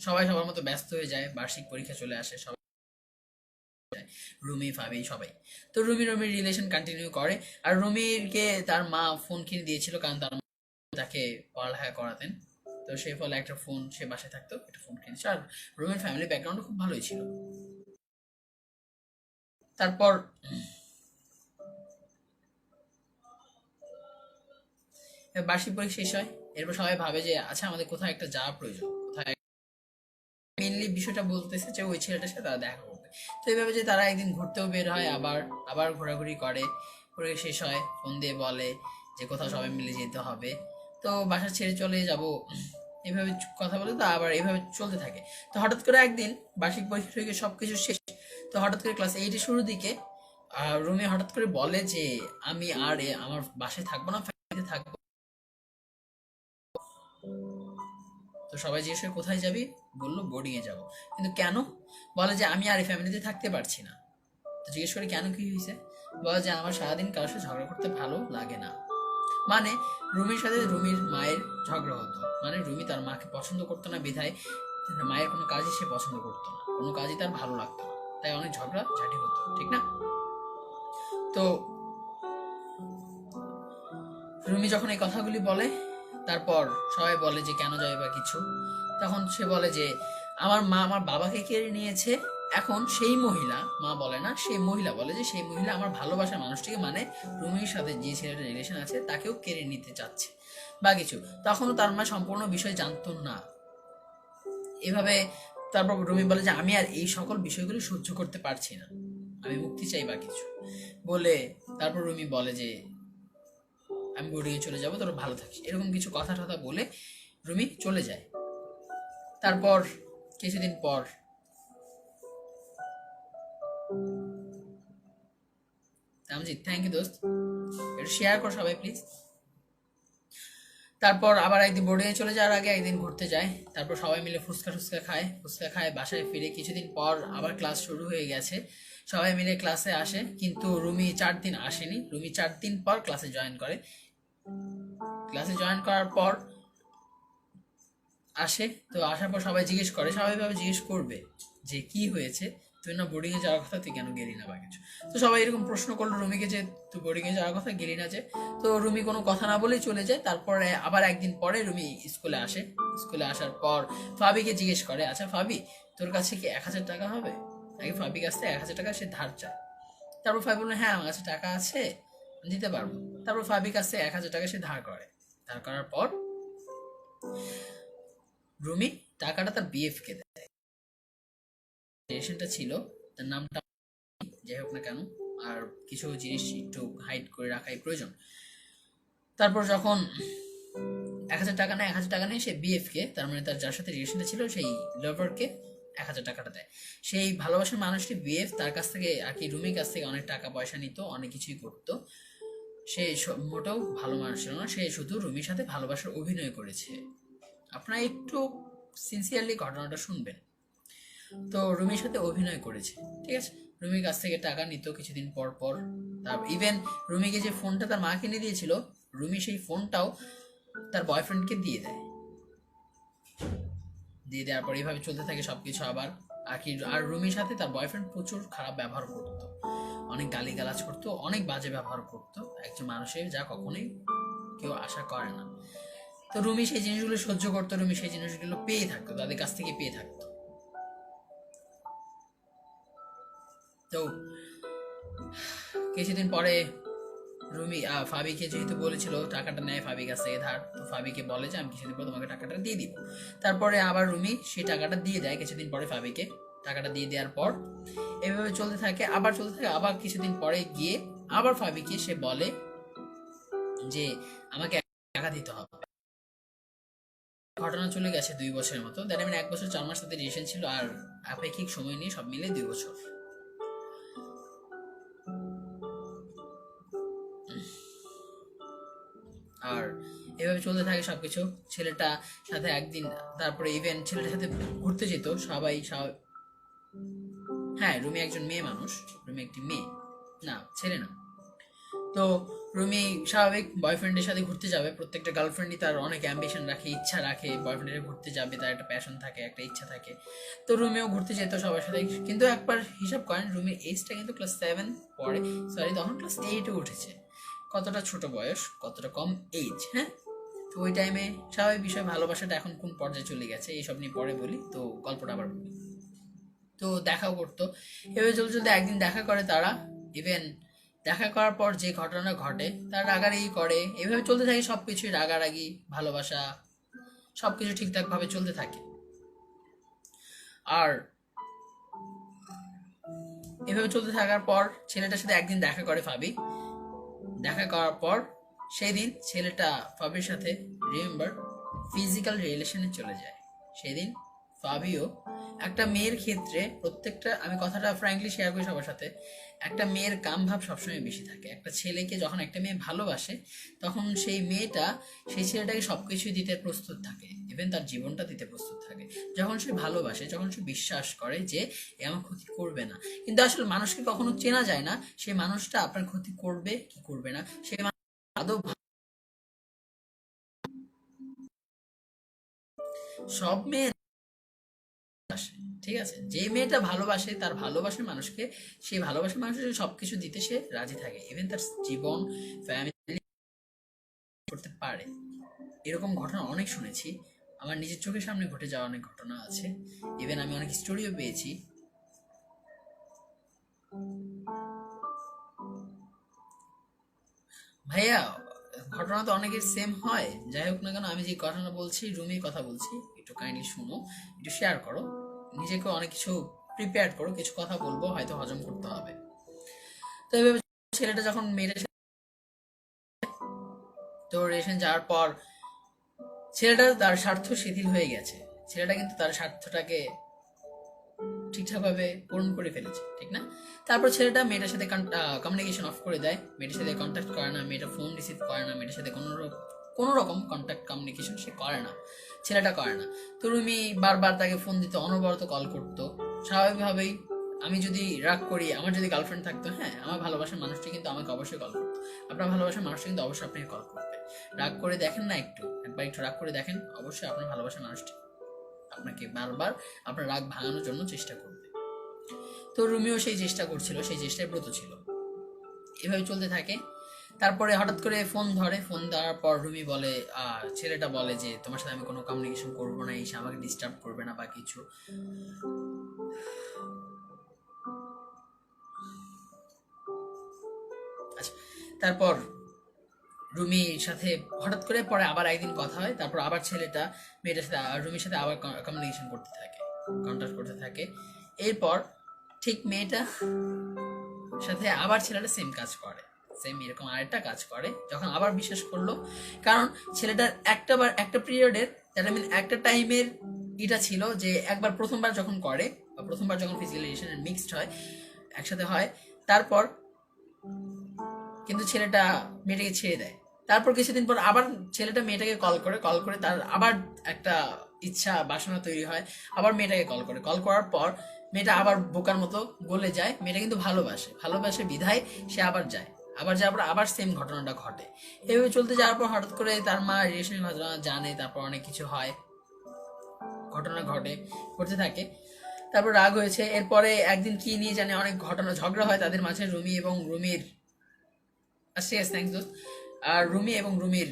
সবাই সবার মতো ব্যস্ত হয়ে যায়, বার্ষিক পরীক্ষা চলে আসে, সবাই রুমি ফাবি সবাই। তো রুমির রিলেশন কন্টিনিউ করে। আর রুমিরকে তার মা ফোন কিনে দিয়েছিল, কারণ তার মা তাকে পড়ালেখা করাতেন। তো সেই ফলে একটা ফোন, সে বাসায় থাকতো, একটা ফোন কিনেছে। আর রুমির ফ্যামিলি ব্যাকগ্রাউন্ড খুব ভালোই ছিল। তারপর বার্ষিক পরীক্ষা শেষ হয়। এরপর সবাই ভাবে যে আচ্ছা আমাদের কোথাও একটা যাওয়া প্রয়োজন, কোথায় মেইনলি বিষয়টা বলতেছে যে ওই ছেলেটার সাথে তারা দেখা করবে। তো এইভাবে যে তারা একদিন ঘুরতেও বের হয়, আবার আবার ঘোরাঘুরি করে, পরীক্ষা শেষ হয়, ফোন দিয়ে বলে যে কোথাও সবাই মিলে যেতে হবে। তো বাসা ছেড়ে চলে যাব, এভাবে কথা বলে, তো আবার এভাবে চলতে থাকে। তো হঠাৎ করে একদিন বার্ষিক পরীক্ষা থেকে সবকিছু শেষ। তো হঠাৎ করে ক্লাস 8 এর শুরুর দিকে রুমি হঠাৎ করে বলে যে আমি আর আমার বাসায় থাকবো না, ফ্যামিলিতে থাকবো। তো সবাই জিজ্ঞেস করে কোথায় যাবি, বললো বোর্ডিং এ যাবো। কিন্তু কেন, বলে যে আমি আর এই ফ্যামিলিতে থাকতে পারছি না। তো জিজ্ঞেস করি কেন, কি হয়েছে, বলে যে আমার সারাদিন কারোর সাথে ঝগড়া করতে ভালো লাগে না। মানে রুমির সাথে রুমির মায়ের ঝগড়া হতো, মানে রুমি তার মাকে পছন্দ করতো না বিধায় মায়ের কোনো কাজই সে পছন্দ করতো না, কোনো কাজই তার ভালো লাগতো না, তাই অনেক ঝগড়া ঝাঁটি হতো, ঠিক না। তো রুমি যখন এই কথাগুলি বলে, তারপর সবাই বলে যে কেন যাবে বা কিছু। তখন সে বলে যে আমার মা আমার বাবাকে কেড়ে নিয়েছে, এখন সেই মহিলা, মা বলে না, সেই মহিলা বলে যে সেই মহিলা আমার ভালোবাসার মানুষটিকে, মানে রুমির সাথে যে ছেলেটার রিলেশন আছে তাকেও কেড়ে নিতে চাচ্ছে বা কিছু। তখনও তার মা সম্পূর্ণ বিষয় জানতো না। এভাবে তারপর রুমি বলে যে আমি আর এই সকল বিষয়গুলি সহ্য করতে পারছি না, আমি মুক্তি চাই বা কিছু বলে। তারপর রুমি বলে যে আমি বোর্ডিংয়ে চলে যাবো, তোরা ভালো থাকিস, এরকম কিছু কথা টথা বলে রুমি চলে যায়। তারপর কিছুদিন পর তামজিৎ, থ্যাংক ইউ দোস্ত, এটা শেয়ার কর সবাই প্লিজ। তারপর আবার একদিন বোর্ডিংয়ে চলে যাওয়ার আগে একদিন ঘুরতে যায়। তারপর সবাই মিলে ফুচকা খায় বাসায় ফিরে। কিছুদিন পর আবার ক্লাস শুরু হয়ে গেছে, সবাই মিলে ক্লাসে আসে, কিন্তু রুমি 4 দিন আসেনি। রুমি 4 দিন পর ক্লাসে জয়েন করে। ক্লাসে জয়েন করার পর আসে, তো আসার পর সবাই জিজ্ঞেস করে, স্বাভাবিকভাবে জিজ্ঞেস করবে যে কি হয়েছে, তুই না বোর্ডিং এ যাওয়ার কথা, তুই কেন গেলি না বা কিছু। তো সবাই এরকম প্রশ্ন করলো রুমিকে যে তুই বোর্ডিং এ যাওয়ার কথা, গেলি না যে। তো রুমি কোনো কথা না বলেই চলে যায়। তারপরে আবার একদিন পরে রুমি স্কুলে আসে। স্কুলে আসার পর ফাবিকে জিজ্ঞেস করে আচ্ছা ফাবি, তোর কাছে কি 1,000 টাকা হবে। আগে ফাবির কাছ থেকে 1,000 টাকা সে ধার চায়। তারপর ফাবি বললো হ্যাঁ আমার কাছে টাকা আছে, দিতে পারবো। তারপর ফাবির কাছ থেকে 1,000 টাকা সে ধার করে। ধার করার পর রুমি টাকাটা তার বিএফ কে দেয়। রিলেশনটা ছিল, তার নামটা যাই হোক না কেন, আর কিছু জিনিস একটু হাইড করে রাখাই প্রয়োজন। তারপর যখন 1,000 টাকা নেয়, 1,000 টাকা নিয়ে সে বিএফ কে, তার মানে তার যার সাথে রিলেশনটা ছিল সেই লাভারকে 1,000 টাকাটা দেয়। সেই ভালোবাসার মানুষটি বিএফ তার কাছ থেকে আর কি রুমির কাছ থেকে অনেক টাকা পয়সা নিত, অনেক কিছুই করতো। সে মোটেও ভালো মানুষ ছিল না, সে শুধু রুমির সাথে ভালোবাসার অভিনয় করেছে। আপনারা একটু সিনসিয়ারলি ঘটনাটা শুনবেন। তো রুমির সাথে অভিনয় করেছে, ঠিক আছে। রুমির কাছ থেকে টাকা নিত কিছুদিন পর পর। তারপর ইভেন রুমিকে যে ফোনটা তার মা কিনে দিয়েছিল, রুমি সেই ফোনটাও তার বয়ফ্রেন্ডকে দিয়ে দেয়। দিয়ে দেওয়ার পর এইভাবে চলতে থাকে সবকিছু। আবার আর কি, আর রুমির সাথে তার বয়ফ্রেন্ড প্রচুর খারাপ ব্যবহার করতো, অনেক গালিগালাজ করতো, অনেক বাজে ব্যবহার করতো একজন মানুষের, যা কখনোই কেউ আশা করে না। তো রুমি সেই জিনিসগুলো সহ্য করতো, রুমি সেই জিনিসগুলো পেয়ে থাকতো, তাদের কাছ থেকে পেয়ে থাকতো। তো কিছুদিন পরে রুমি ফাবিকে যেহেতু বলেছিল টাকাটা নেয় ফাবির কাছ থেকে ধার, তো ফাবিকে বলে যে আমি কিছুদিন পর তোমাকে টাকাটা দিয়ে দিব। তারপরে আবার রুমি সেই টাকাটা দিয়ে দেয় কিছুদিন পরে ফাবিকে। টাকাটা দিয়ে দেওয়ার পর এভাবে চলতে থাকে, আবার চলতে থাকে। আবার কিছুদিন পরে গিয়ে আবার ফাবিকে সে বলে যে আমাকে টাকা দিতে হবে। ঘটনা চলে গেছে 2 বছরের মতো, দ্যাট মিন 1 বছর 4 মাস তাদের রিলেশন ছিল, আর আপেক্ষিক সময় নিয়ে সব মিলে 2 বছর। আর এভাবে চলতে থাকে সবকিছু। ছেলেটা সাথে একদিন, তারপরে ইভেন ছেলেটার সাথে ঘুরতে যেত সবাই। হ্যাঁ, রুমি একজন মেয়ে মানুষ, রুমি একটি মেয়ে, না ছেলে না। তো রুমি স্বাভাবিক বয়ফ্রেন্ডের সাথে ঘুরতে যাবে। প্রত্যেকটা গার্লফ্রেন্ডই তার অনেক অ্যাম্বিশন রাখে, ইচ্ছা রাখে, বয়ফ্রেন্ডের ঘুরতে যাবে, তার একটা প্যাশন থাকে, একটা ইচ্ছা থাকে। তো রুমিও ঘুরতে যেত সবার সাথে। কিন্তু একবার হিসাব করেন, রুমির এজটা কিন্তু ক্লাস 7 পড়ে, সরি তখন ক্লাস 8 উঠেছে। কতটা ছোট বয়স, কতটা কম এজ, হ্যাঁ। তো ওই টাইমে স্বাভাবিক বিষয়, ভালোবাসাটা এখন কোন পর্যায়ে চলে গেছে এইসব নিয়ে পরে বলি, তো গল্পটা আবার বলি। তো দেখাও করতো। এভাবে চলতে চলতে একদিন দেখা করে তারা। ইভেন দেখা করার পর যে ঘটনা ঘটে, তারা রাগারাগি করে, এভাবে চলতে থাকে সবকিছুই, রাগারাগি ভালোবাসা সবকিছু ঠিকঠাক ভাবে চলতে থাকে। আর এভাবে চলতে থাকার পর ছেলেটার সাথে একদিন দেখা করে ফাবি। দেখা করার পর সেই দিন ছেলেটা ফাবির সাথে রিমেম্বার ফিজিক্যাল রিলেশনে চলে যায়। সেদিন ফাবিও একটা মেয়ের ক্ষেত্রে, প্রত্যেকটা, আমি কথাটা ফ্র্যাঙ্কলি শেয়ার করি সবার সাথে, একটা মেয়ের কাম ভাব সবসময় বেশি থাকে। একটা ছেলেকে যখন একটা মেয়ে ভালোবাসে, তখন সেই মেয়েটা সেই ছেলেটাকে সবকিছুই দিতে প্রস্তুত থাকে, ইভেন তার জীবনটা দিতে প্রস্তুত থাকে। যখন সে ভালোবাসে, যখন সে বিশ্বাস করে যে এ আমার ক্ষতি করবে না। কিন্তু আসলে মানুষকে কখনো চেনা যায় না, সেই মানুষটা আপনার ক্ষতি করবে কি করবে না, সেই আদৌ সব মেয়ে আসে, ঠিক আছে। যে মেয়েটা ভালোবাসে, তার ভালোবাসার মানুষকে, সেই ভালোবাসার মানুষের সবকিছু দিতে সে রাজি থাকে, ইভেন তার জীবন, ফ্যামিলি করতে পারে। এরকম ঘটনা অনেক শুনেছি, আমার নিজের চোখের সামনে ঘটে যাওয়া অনেক ঘটনা আছে। ইভেন আমি অনেক স্টোরিও পেয়েছি। ভাইয়া, ঘটনা তো অনেকের সেম হয়, যাই হোক না কেন, আমি যে ঘটনা বলছি, রুমির কথা বলছি, একটু কাইন্ডলি শুনো, একটু শেয়ার করো, নিজেকে অনেক কিছু প্রিপেয়ার করো, কিছু কথা বলবো, হয়তো হজম করতে হবে। তো এইভাবে ছেলেটা যখন মেয়েটার সাথে, তো রিলেশন যাওয়ার পর ছেলেটা তার স্বার্থ শিথিল হয়ে গেছে। ছেলেটা কিন্তু তার স্বার্থটাকে ঠিকঠাকভাবে পূরণ করে ফেলেছে, ঠিক না? তারপর ছেলেটা মেয়েটার সাথে কমিউনিকেশন অফ করে দেয়, মেয়েটার সাথে কন্ট্যাক্ট করে না, মেয়েটা ফোন রিসিভ করে না, মেয়েটার সাথে কোনো রকম কন্ট্যাক্ট কমিউনিকেশন সে করে না, ছেলেটা করে না। তো রুমি বারবার তাকে ফোন দিত, অনবরত কল করতো। স্বাভাবিকভাবেই আমি যদি রাগ করি, আমার যদি গার্লফ্রেন্ড থাকতো, হ্যাঁ, আমার ভালোবাসার মানুষটি কিন্তু আমাকে অবশ্যই কল করতো। আপনার ভালোবাসার মানুষটি কিন্তু অবশ্যই আপনাকে কল করবে। রাগ করে দেখেন না, একবার একটু রাগ করে দেখেন, অবশ্যই আপনার ভালোবাসার মানুষটি আপনাকে বারবার আপনার রাগ ভাঙানোর জন্য চেষ্টা করবে। তো রুমিও সেই চেষ্টা করছিল, সেই চেষ্টায় ব্রত ছিল। এভাবে চলতে থাকে। তারপরে হঠাৎ করে ফোন ধরে, ফোন দেওয়ার পর রুমি বলে, ছেলেটা বলে যে তোমার সাথে আমি কোনো কমিউনিকেশন করবো না, এসে আমাকে ডিস্টার্ব করবে না বা কিছু। আচ্ছা, তারপর রুমির সাথে হঠাৎ করে পরে আবার একদিন কথা হয়, তারপর আবার ছেলেটা মেয়েটার সাথে, রুমির সাথে আবার কমিউনিকেশন করতে থাকে, কন্ট্যাক্ট করতে থাকে। এরপর ঠিক মেয়েটা সাথে আবার ছেলেটা সেম কাজ করে, সেম এরকম আরেকটা কাজ করে, যখন আবার বিশ্বাস করলো, কারণ ছেলেটার একটা পিরিয়ডের, দ্যাট মিন একটা টাইমের এটা ছিল যে একবার প্রথমবার যখন করে বা প্রথমবার যখন ফিজিক্যাল রিলেশনের মিক্সড হয়, একসাথে হয়, তারপর কিন্তু ছেলেটা মেয়েটাকে ছেড়ে দেয়। তারপর কিছুদিন পর আবার ছেলেটা মেয়েটাকে কল করে তার আবার একটা ইচ্ছা বাসনা তৈরি হয়, আবার মেয়েটাকে কল করার পর মেয়েটা আবার বোকার মতো গলে যায়। মেয়েটা কিন্তু ভালোবাসে বিধায় সে আবার যায়, আবার যাওয়ার পর আবার সেম ঘটনাটা ঘটে। এভাবে চলতে যাওয়ার পর হঠাৎ করে তার মা রিলেশনের ঘটনা জানে, তারপর অনেক কিছু হয়, ঘটনা ঘটতে থাকে। তারপর রাগ হয়েছে, এরপরে একদিন কি নিয়ে জানে অনেক ঘটনা ঝগড়া হয় তাদের মাঝে, রুমি এবং রুমির, আচ্ছা yes, thanks দোস্ত। আর রুমি এবং রুমির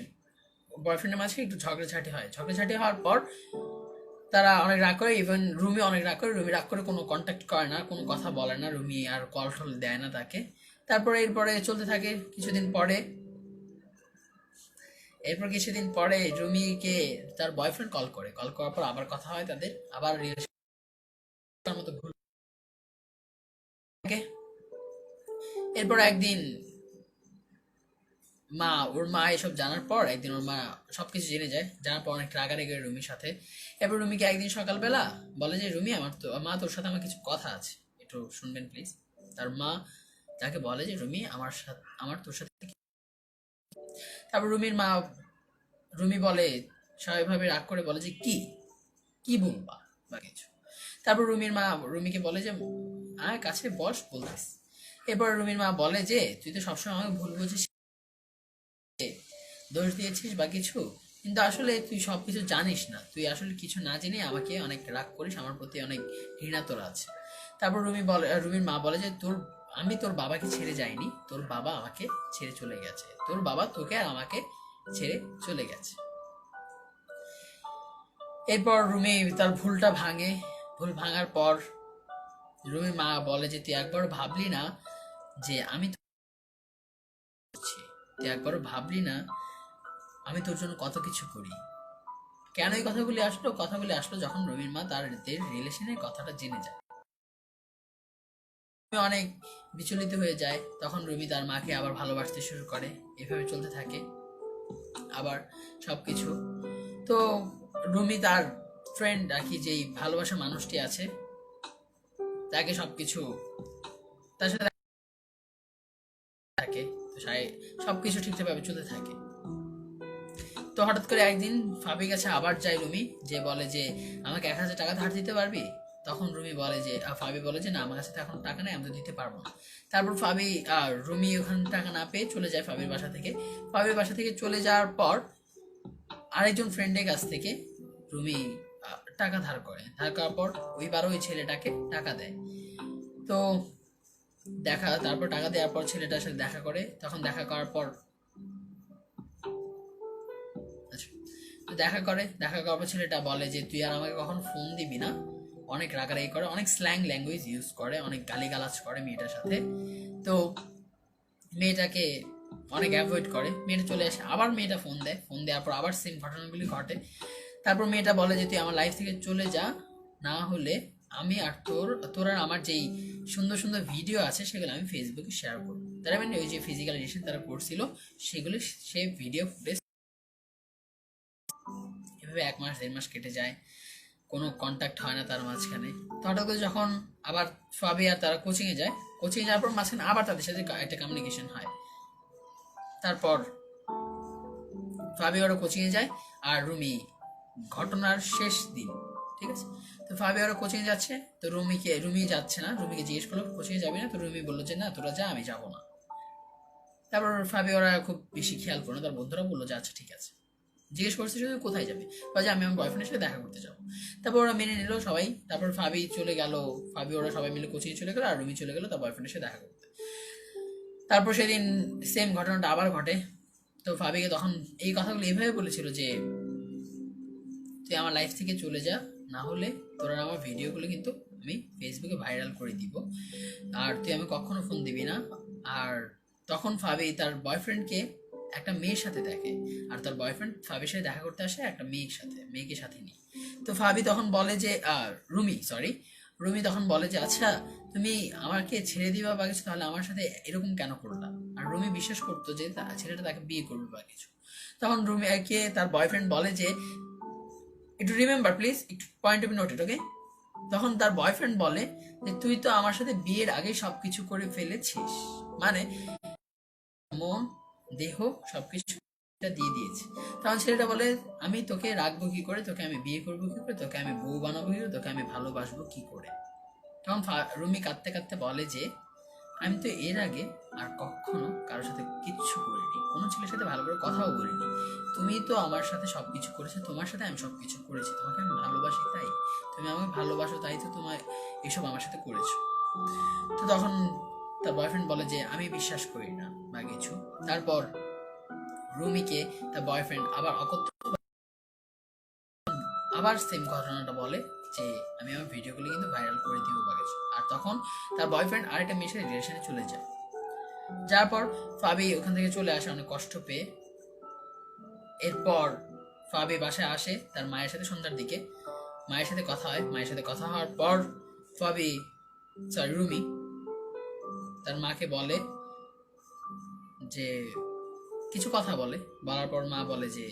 বয়ফ্রেন্ডের মাঝে একটু ঝগড়াঝাটি হওয়ার পর তারা অনেক রাগ করে, ইভেন রুমি অনেক রাগ করে। রুমি রাগ করে কোনো কন্ট্যাক্ট করে না, কোনো কথা বলে না, রুমি আর কল টল দেয় না তাকে। তারপরে এরপরে চলতে থাকে কিছুদিন পরে রুমিকে তার বয়ফ্রেন্ড কল করার পর আবার কথা হয় তাদের, আবার রিলেশন মতো ভুল থাকে। এরপর একদিন ওর মা এসব জানার পর একদিন ওর মা সবকিছু জেনে যায়, জানার পর অনেক রাগারেগে রুমির সাথে। এরপর রুমিকে একদিন সকালবেলা বলে যে রুমি, মা তোর সাথে আমার কিছু কথা আছে, একটু শুনবেন প্লিজ। তার মা তাকে বলে যে রুমি, আমার তোর সাথে তারপর রুমি বলে, স্বাভাবিকভাবে রাগ করে বলে যে কি কি বলবা বা কিছু। তারপর রুমির মা রুমিকে বলে যে আয় কাছে বস, বলতেস। এরপর রুমির মা বলে যে তুই তো সবসময় আমাকে ভুল বুঝিস, দোষ দিয়েছিস বা কিছু, কিন্তু আসলে তুই সবকিছু জানিস না, তুই আসলে কিছু না জেনে আমাকে অনেক রাগ করিস, আমার প্রতি অনেক ঘৃণা তোর আছে। তারপর রুমির মা বলে যে আমি তোর বাবাকে ছেড়ে যাইনি, তোর বাবা আমাকে ছেড়ে চলে গেছে, তোর বাবা তোকে আর আমাকে ছেড়ে চলে গেছে। এরপর রুমি তার ভুল ভাঙার পর রুমির মা বলে যে তুই একবার ভাবলি না যে আমি তোর জন্য কত কিছু করি। কেন এই কথাগুলি আসলো যখন রুমির মা তার রিলেশনের কথাটা জেনে যায়। অনেক বিচলিত হয়ে যায়, তখন রুমি তার মাকে আবার ভালোবাসতে শুরু করে। এভাবে চলতে থাকে আবার সবকিছু। তো রুমি তার ফ্রেন্ড আর কি, যেই ভালোবাসা মানুষটি আছে, তাকে তার সাথে থাকে, সবকিছু ঠিকঠাকভাবে চলতে থাকে। তো হঠাৎ করে একদিন ফাবির কাছে আবার যায় রুমি, যে বলে যে আমাকে 1,000 টাকা ধার দিতে পারবি। তখন ফাবি বলে যে না, আমার কাছে এখন টাকা নেই, আমি তো দিতে পারবো না। তারপর রুমি ওখানে টাকা না পেয়ে চলে যায় ফাবির বাসা থেকে চলে যাওয়ার পর আরেকজন ফ্রেন্ডের কাছ থেকে রুমি টাকা ধার করার পর ওইবারও ওই ছেলেটাকে টাকা দেয়। তো তারপর টাকা দেওয়ার পর ছেলেটার সাথে দেখা করে, তখন দেখা করার পর ছেলেটা বলে যে তুই আর আমাকে কখন ফোন দিবি না। অনেক রাগারাগি করে, অনেক স্ল্যাং ল্যাঙ্গুয়েজ ইউজ করে, অনেক গালিগালাজ করে মেয়েটার সাথে। তো মেয়েটাকে অনেক অ্যাভয়েড করে, মেয়েটা চলে আসে। আবার মেয়েটা ফোন দেওয়ার পর আবার সেম ঘটনাগুলি ঘটে। তারপর মেয়েটা বলে যে তুই আমার লাইফ থেকে চলে যা, না হলে আমি আর তোর আর আমার যেই সুন্দর সুন্দর ভিডিও আছে সেগুলো আমি ফেসবুকে শেয়ার করবো। তার মানে ওই যে ফিজিক্যাল রিলেশন তারা করছিল সেগুলো, সেই ভিডিও ফুটেজ। এভাবে 1 মাস 1.5 মাস কেটে যায়, কোনো কন্ট্যাক্ট হয় না তার মাঝখানে। তো হঠাৎ করে যখন আবার ফাবি আর তারা কোচিংয়ে যাওয়ার পর মাঝখানে আবার তাদের সাথে একটা কমিউনিকেশন হয়। তারপর ফাবি ওরা কোচিংয়ে যায়, আর রুমি ঘটনার শেষ দিন, ঠিক আছে। তো ফাবি ওরা কোচিংয়ে যাচ্ছে, তো রুমি যাচ্ছে না। রুমিকে জিজ্ঞেস করলো কোচিংয়ে যাবি না, তো রুমি বললো যে না তোরা যা, আমি যাবো না। তারপর ফাবি ওরা খুব বেশি খেয়াল করলো, তার বন্ধুরা বললো যে আচ্ছা ঠিক আছে। জিজ্ঞেস করছে শুধু কোথায় যাবে, বা যে আমি আমার বয়ফ্রেন্ডের সাথে দেখা করতে যাবো। তারপর ওরা মেনে নিল সবাই। তারপর ফাবি ওরা সবাই মিলে কোচিংয়ে চলে গেল, আর রুমি চলে গেল তার বয়ফ্রেন্ডের সাথে দেখা করতে। তারপর সেদিন সেম ঘটনাটা আবার ঘটে। তো ফাবিকে তখন এই কথাগুলো এইভাবে বলেছিল যে তুই আমার লাইফ থেকে চলে যা, না হলে তোরা আমার ভিডিওগুলো কিন্তু আমি ফেসবুকে ভাইরাল করে দিব, আর তুই আমি কখনো ফোন দিবি না। আর তখন ফাবি তার বয়ফ্রেন্ডকে একটা মেয়ের সাথে দেখে, আর তার বয়ফ্রেন্ড ফাবির সাথে দেখা করতে আসে একটা মেয়েকে সাথে নিয়ে। তো ফাবি তখন বলে যে রুমি তখন বলে যে আচ্ছা তুমি আমাকে ছেড়ে দিবা বা কিছু, তাহলে আমার সাথে এরকম কেন করলা? আর রুমি বিশ্বাস করতো যে ছেলেটা তাকে বিয়ে করবে বা কিছু। তখন রুমিকে তার বয়ফ্রেন্ড বলে যে একটু রিমেম্বার প্লিজ, একটু পয়েন্ট অফ নোটেড, ওকে? তখন তার বয়ফ্রেন্ড বলে যে তুই তো আমার সাথে বিয়ের আগে সবকিছু করে ফেলেছিস, মানে মন, দেহ, সবকিছু দিয়ে দিয়েছে। তখন ছেলেটা বলে আমি তোকে রাখবো কি করে, তোকে আমি বিয়ে করবো কি করে, তোকে আমি বউ বানাবো কি করে, তোকে আমি ভালোবাসবো কি করে? তখন রুমি কাঁদতে কাঁদতে বলে যে আমি তো এর আগে আর কখনো কারোর সাথে কিচ্ছু করিনি, কোনো ছেলের সাথে ভালো করে কথাও বলিনি। তুমি তো আমার সাথে সবকিছু করেছো, তোমার সাথে আমি সবকিছু করেছি, তোমাকে আমি ভালোবাসি তাই, তুমি আমাকে ভালোবাসো তাই তো তোমার এসব আমার সাথে করেছো। তো তখন তার বয়ফ্রেন্ড বলে যে আমি বিশ্বাস করি না বা কিছু। তারপর রুমিকে তার বয়ফ্রেন্ড আবার আবার সেম ঘটনাটা বলে যে আমি আমার ভিডিওগুলো কিন্তু ভাইরাল করে দিব বা কিছু। আর তখন তার বয়ফ্রেন্ড আরেকটা মেয়ের সাথে রিলেশনে চলে যায়। যার পর ফাবি ওখান থেকে চলে আসে অনেক কষ্ট পেয়ে। এরপর ফাবি বাসায় আসে তার মায়ের সাথে সন্ধ্যার দিকে, মায়ের সাথে কথা হয়। মায়ের সাথে কথা হওয়ার পর ফাবি, সরি রুমি, তার মাকে বলে যে কিছু কথা বলে। বলার পর মা বলে যে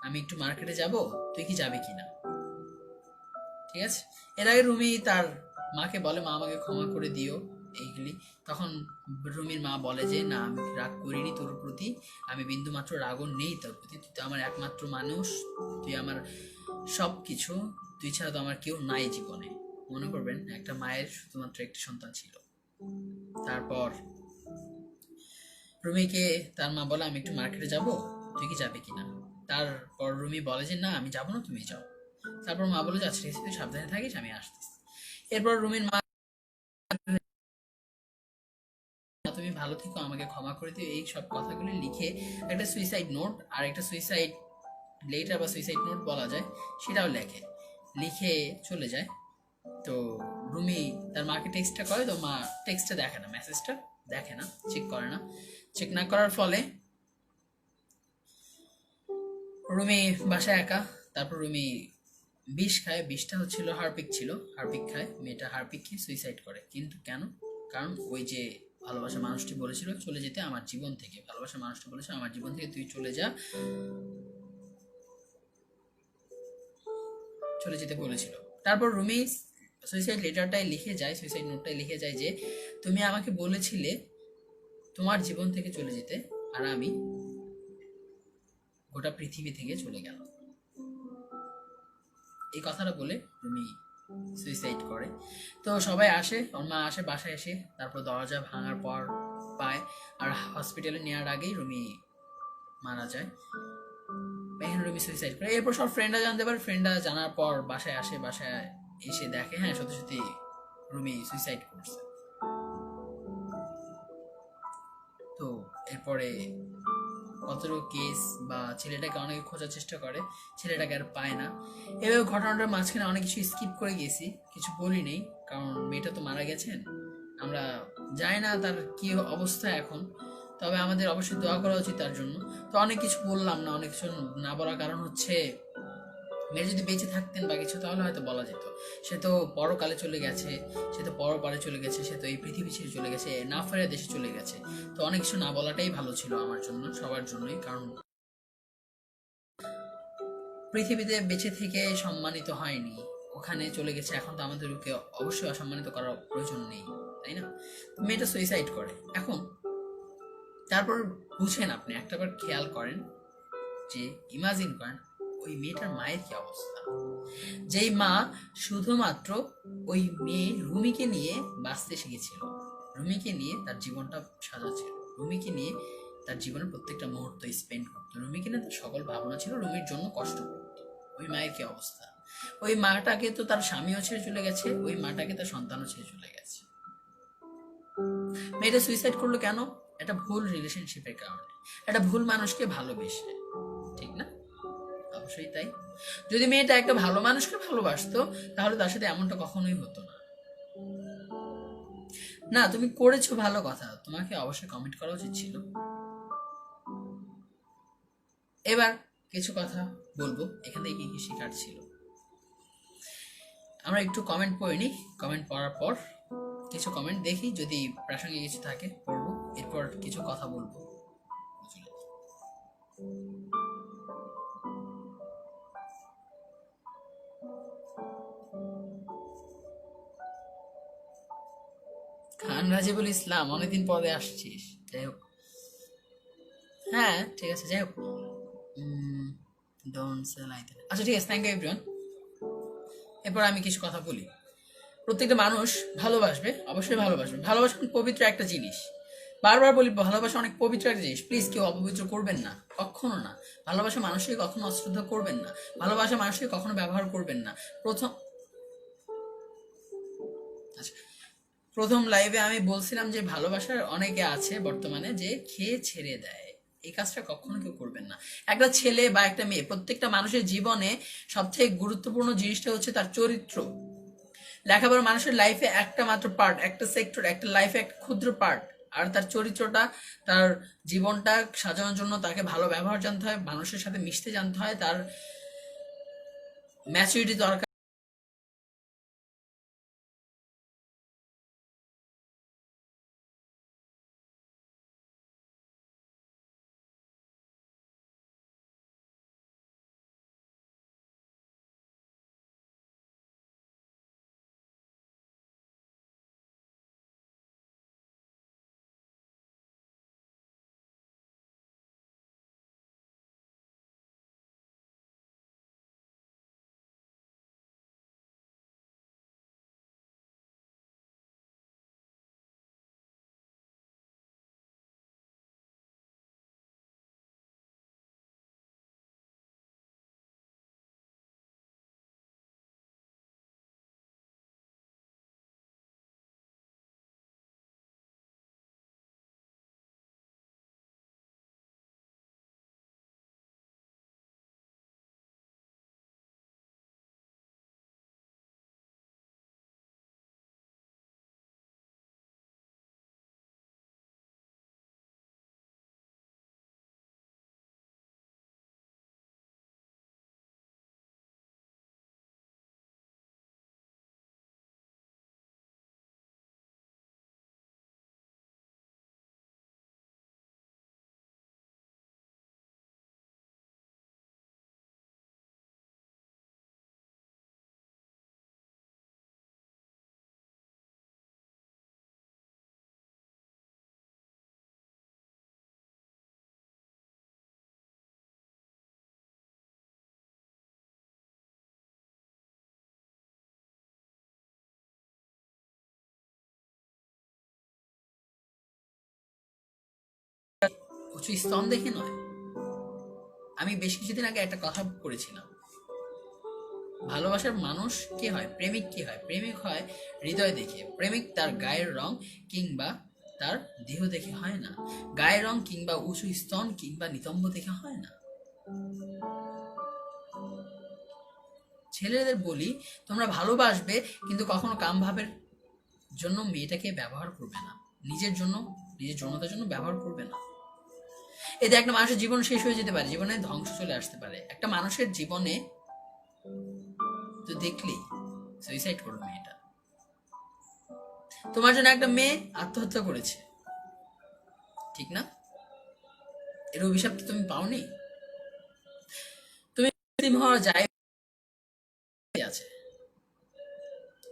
আমি একটু মার্কেটে যাব, তুই কি যাবি কিনা? ঠিক আছে। এর আগে রুমি তার মাকে বলে মা আমাকে ক্ষমা করে দিও এইগুলি। তখন রুমির মা বলে যে না, আমি রাগ করিনি তোর প্রতি, আমি বিন্দু মাত্র রাগও নেই তোর প্রতি, তুই তো আমার একমাত্র মানুষ, তুই আমার সব কিছু, তুই ছাড়া তো আমার কেউ নাই জীবনে। মনে করবেন একটা মায়ের শুধুমাত্র একটি সন্তান ছিল। তারপর রুমিকে তার মা বলে আমি একটু মার্কেটে যাব, তুই কি যাবি কিনা? তারপর রুমি বলে যে না আমি যাবো না, তুমি যাও। তারপর মা বলে যাচ্ছে তুই সাবধানে থাকিস, আমি আসতেছি। এরপর রুমির মা তুমি ভালো থেকো, আমাকে ক্ষমা করে দিও, এই সব কথাগুলি লিখে একটা সুইসাইড নোট, আর একটা সুইসাইড লেটার বা সুইসাইড নোট বলা যায়, সেটাও লেখে, লিখে চলে যায়। তো রুমি তার মাকে টেক্সটটা করে, তো মা টেক্সটটা দেখে না, মেসেজটা দেখে না, চেক করে না। চেক না করার ফলে রুমি বাসায় একা। তারপর রুমি বিষ খায়, বিষটা হচ্ছিল হারপিক ছিল, হারপিক খায়, মেয়েটা হারপিক খেয়ে সুইসাইড করে। কিন্তু কেন? কারণ ওই যে ভালোবাসা মানুষটি বলেছিল চলে যেতে আমার জীবন থেকে, ভালোবাসা মানুষটি বলেছে আমার জীবন থেকে তুই চলে যা, চলে যেতে বলেছিল। তারপর রুমি সুইসাইড লেটারটাই লিখে যায়, সুইসাইড নোটটাই লিখে যায় যে তুমি আমাকে বলেছিলে তোমার জীবন থেকে চলে যেতে, আর আমি গোটা পৃথিবী থেকে চলে গেলাম। এই কথাটা বলে রুমি সুইসাইড করে। তো সবাই আসে, ওর মা আসে বাসায় এসে, তারপর দরজা ভাঙার পর পায়, আর হসপিটালে নেওয়ার আগেই রুমি মারা যায়। এখানে রুমি সুইসাইড করে। এরপর সব ফ্রেন্ডরা জানতে পারে, ফ্রেন্ডরা জানার পর বাসায় আসে, বাসায় এসে দেখে হ্যাঁ সত্যি সত্যি রুমি সুইসাইড করছে। তো এরপরে কতটুকু কেস বা ছেলেটাকে অনেকে খোঁজার চেষ্টা করে, ছেলেটাকে আর পায় না। এভাবে ঘটনাটার মাঝখানে অনেক কিছু স্কিপ করে গেছি, কিছু বলি নেই, কারণ মেয়েটা তো মারা গেছেন, আমরা জানি না তার কি অবস্থা এখন, তবে আমাদের অবশ্যই দোয়া করা উচিত তার জন্য। তো অনেক কিছু বললাম না, অনেক কিছু না বলার কারণ হচ্ছে মেয়ে যদি বেঁচে থাকতেন বা কিছু তাহলে হয়তো বলা যেত। সে তো পরকালে চলে গেছে, সে তো পরপারে চলে গেছে, সে তো এই পৃথিবী ছেড়ে চলে গেছে, না ফেরা দেশে চলে গেছে। তো অনেক কিছু না বলাটাই ভালো ছিল আমার জন্য, সবার জন্যই। কারণ পৃথিবীতে বেঁচে থেকে সম্মানিত হয়নি, ওখানে চলে গেছে, এখন তো আমাদের ওকে অবশ্যই অসম্মানিত করার প্রয়োজন নেই, তাই না? মেয়েটা সুইসাইড করে। এখন তারপর বুঝেন, আপনি একটাবার খেয়াল করেন যে ইমাজিন করেন ওই মেয়েটার মায়ের কি অবস্থা, যেই মা শুধুমাত্র ওই মেয়ে রুমিকে নিয়ে বাঁচতে শিখেছিল, রুমিকে নিয়ে তার জীবনটা সাজাচ্ছিল, রুমিকে নিয়ে তার জীবনের প্রত্যেকটা মুহূর্ত স্পেন্ড করতো, রুমিকে নিয়ে তার সকল ভাবনা ছিল, রুমির জন্য কষ্ট করতো। ওই মায়ের কি অবস্থা! ওই মাটাকে তো তার স্বামীও ছেড়ে চলে গেছে, ওই মাটাকে তার সন্তানও ছেড়ে চলে গেছে। মেয়েটা সুইসাইড করলো কেন? একটা ভুল রিলেশনশিপের কারণে, একটা ভুল মানুষকে ভালোবেসে, ঠিক না? অবশ্যই তাই। যদি মেয়েটা একটা ভালো মানুষকে ভালোবাসতো তাহলে তার সাথে এমনটা কখনোই হতো না। না, তুমি করেছো ভালো কথা, তোমাকে অবশ্যই কমেন্ট করা উচিত ছিল। এবার কিছু কথা বলবো এখান থেকে কি কি শেখার ছিল। আমরা একটু কমেন্ট পড়ে নিই। কমেন্ট পড়ার পর কিছু কমেন্ট দেখি, যদি প্রাসঙ্গিক কিছু থাকে পড়বো, এরপর কিছু কথা বলবো। খান রাজিবুল ইসলাম, অনেকদিন পরে আসছিস, যাই হোক। হ্যাঁ ঠিক আছে, যাই হোক। Don't say like that. আচ্ছা ঠিক আছে, থ্যাংক ইউ এভরিওয়ান। এরপর আমি কিছু কথা বলি। প্রত্যেকটা মানুষ ভালোবাসবে, অবশ্যই ভালোবাসবে। ভালোবাসা অনেক পবিত্র একটা জিনিস। বারবার বলি, ভালোবাসা অনেক পবিত্র একটা জিনিস। প্লিজ কেউ অপবিত্র করবেন না, কখনো না। ভালোবাসা মানুষকে কখনো অশ্রদ্ধা করবেন না, ভালোবাসা মানুষকে কখনো ব্যবহার করবেন না। প্রথম আচ্ছা, প্রথম লাইভে আমি বলছিলাম যে ভালোবাসার অনেকে আছে বর্তমানে যে খেয়ে ছেড়ে দেয়। এই কাজটা কখনো কেউ করবেন না। একটা ছেলে বা একটা মেয়ে, প্রত্যেকটা মানুষের জীবনে সবথেকে গুরুত্বপূর্ণ জিনিসটা হচ্ছে তার চরিত্র। লেখাপড়া মানুষের লাইফে একটা মাত্র পার্ট, একটা সেক্টর, একটা লাইফে একটা ক্ষুদ্র পার্ট। আর তার চরিত্রটা, তার জীবনটা সাজানোর জন্য তাকে ভালো ব্যবহার জানতে হয়, মানুষের সাথে মিশতে জানতে হয়, তার ম্যাচুরিটি দরকার। উঁচু স্তন দেখে নয়। আমি বেশ কিছুদিন আগে একটা কথা পড়েছিলাম, ভালোবাসার মানুষ কে হয়, প্রেমিক কে হয়? প্রেমিক হয় হৃদয় দেখে। প্রেমিক তার গায়ের রং কিংবা তার দেহ দেখে হয় না, গায়ের রং কিংবা উঁচু স্তন কিংবা নিতম্ব দেখে হয় না। ছেলেদের বলি, তোমরা ভালোবাসবে কিন্তু কখনো কাম ভাবের জন্য মেয়েটাকে ব্যবহার করবে না, নিজের জন্য, নিজের যৌনতার জন্য ব্যবহার করবে না। এতে একটা মানুষের জীবন শেষ হয়ে যেতে পারে, জীবনে ধ্বংস চলে আসতে পারে। একটা মানুষের জীবনে তো দেখলেই সুইসাইড করবে মেয়েটা। তোমার জন্য একটা মেয়ে আত্মহত্যা করেছে, ঠিক না? এর অভিশাপ তো তুমি পাওনি। তুমি মুসলিম হওয়া যায় আছে,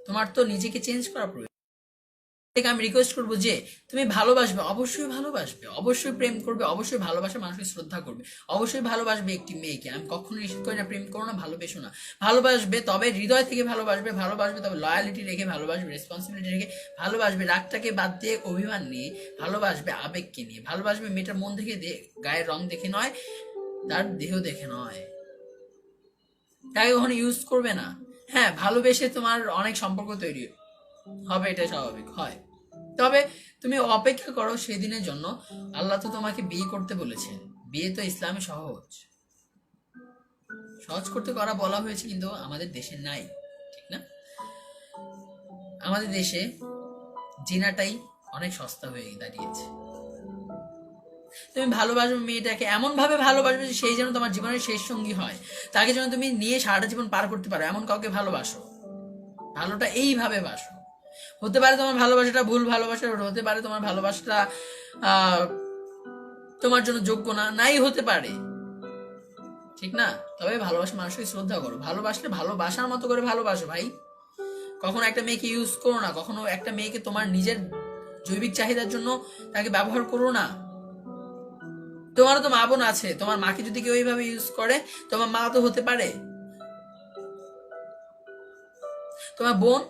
তোমার তো নিজেকে চেঞ্জ করা প্রয়োজন। আমি রিকোয়েস্ট করবো যে তুমি ভালোবাসবে, অবশ্যই ভালোবাসবে, অবশ্যই প্রেম করবে, অবশ্যই ভালোবাসা মানুষকে শ্রদ্ধা করবে, অবশ্যই ভালোবাসবে একটি মেয়েকে। আমি কখনো নিষেধ করি না প্রেম করো না, ভালোবেসো না। ভালোবাসবে তবে হৃদয় থেকে ভালোবাসবে, ভালোবাসবে তবে লয়ালিটি রেখে ভালোবাসবে, রেসপন্সিবিলিটি রেখে ভালোবাসবে, রাগটাকে বাদ দিয়ে, অভিমান নিয়ে ভালোবাসবে, আবেগকে নিয়ে ভালোবাসবে। মেয়েটার মন থেকে, গায়ের রং দেখে নয়, তার দেহ দেখে নয়। তাকে কখনো ইউজ করবে না। হ্যাঁ, ভালোবেসে তোমার অনেক সম্পর্ক তৈরি হবে, এটা স্বাভাবিক হয়। তবে তুমি অপেক্ষা করো সেদিনের জন্য। আল্লাহ তো তোমাকে বিয়ে করতে বলেছেন। বিয়ে তো ইসলামে সহজ, সহজ করতে করা বলা হয়েছে, কিন্তু আমাদের দেশে নাই, ঠিক না? আমাদের দেশে জিনাটাই অনেক সস্তা হয়ে দাঁড়িয়েছে। তুমি ভালোবাসবে মেয়েটাকে, এমন ভাবে ভালোবাসবে যে সেই যেন তোমার জীবনের শেষ সঙ্গী হয়, তাকে যেন তুমি নিয়ে সারাটা জীবন পার করতে পারো, এমন কাউকে ভালোবাসো। ভালোটা এইভাবে বাসো। হতে পারে তোমার ভালোবাসাটা ভুল ভালোবাসা, হতে পারে তোমার ভালোবাসাটা তোমার জন্য যোগ্য না, নাই হতে পারে, ঠিক না? তবে ভালোবাসা মানুষকে শ্রদ্ধা করো, ভালোবাসলে ভালোবাসার মতো করে ভালোবাসো ভাই। কখনো একটা মেয়েকে ইউজ করো না, কখনো একটা মেয়েকে তোমার নিজের জৈবিক চাহিদার জন্য তাকে ব্যবহার করো না। তোমারও তো মা বোন আছে, তোমার মাকে যদি কেউ এইভাবে ইউজ করে, তোমার মা তো হতে পারে তোমার বোন।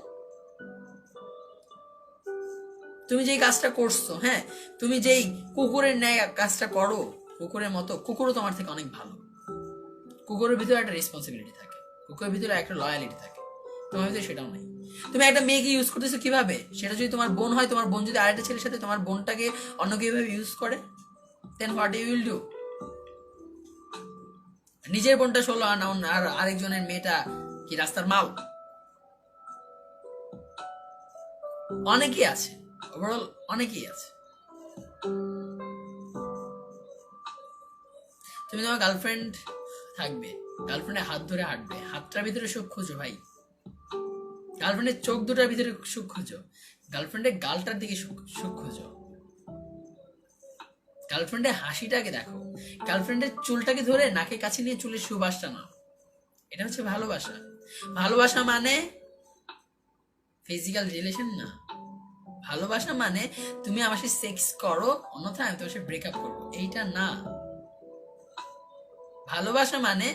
তুমি যেই কাজটা করছো, হ্যাঁ, তুমি যেই কুকুরের ন্যায় কাজটা করো, কুকুরের মতো, কুকুরও তোমার থেকে অনেক ভালো। কুকুরের ভিতরে একটা রেসপন্সিবিলিটি থাকে, কুকুরের ভিতরে একটা লয়ালিটি থাকে, তোমার ভিতরে সেটাও নাই। তুমি একটা মেয়েকে ইউজ করতেছো কিভাবে? সেটা যদি তোমার বোন হয়, তোমার বোন যদি আরেকটা ছেলের সাথে তোমার বোনটাকে অন্য কিভাবে ইউজ করে, দেন হোয়াট ইউ উইল ডু? নিজের বোনটা 16 আনা, আর আরেকজনের মেয়েটা কি রাস্তার মাল? অনেকেই আছে, ওভারঅল অনেকেই আছে। তুমি তোমার গার্লফ্রেন্ড থাকবে, গার্লফ্রেন্ডের হাত ধরে হাঁটবে, হাতটার ভিতরে সুখ খোঁজো ভাই। গার্লফ্রেন্ডের চোখ দুটার ভিতরে সুখ খোঁজো, গার্লফ্রেন্ডের গালটার দিকে সুখ খোঁজো, গার্লফ্রেন্ডের হাসিটাকে দেখো, গার্লফ্রেন্ডের চুলটাকে ধরে নাকের কাছে নিয়ে চুলের সুবাসটা নাও। এটা হচ্ছে ভালোবাসা। ভালোবাসা মানে ফিজিক্যাল রিলেশন না। ভালোবাসা মানে তুমি আমার সাথে সেক্স করো, অন্যথায় আমি তোমার সাথে ব্রেকআপ করবো, এইটা না। ভালোবাসা মানে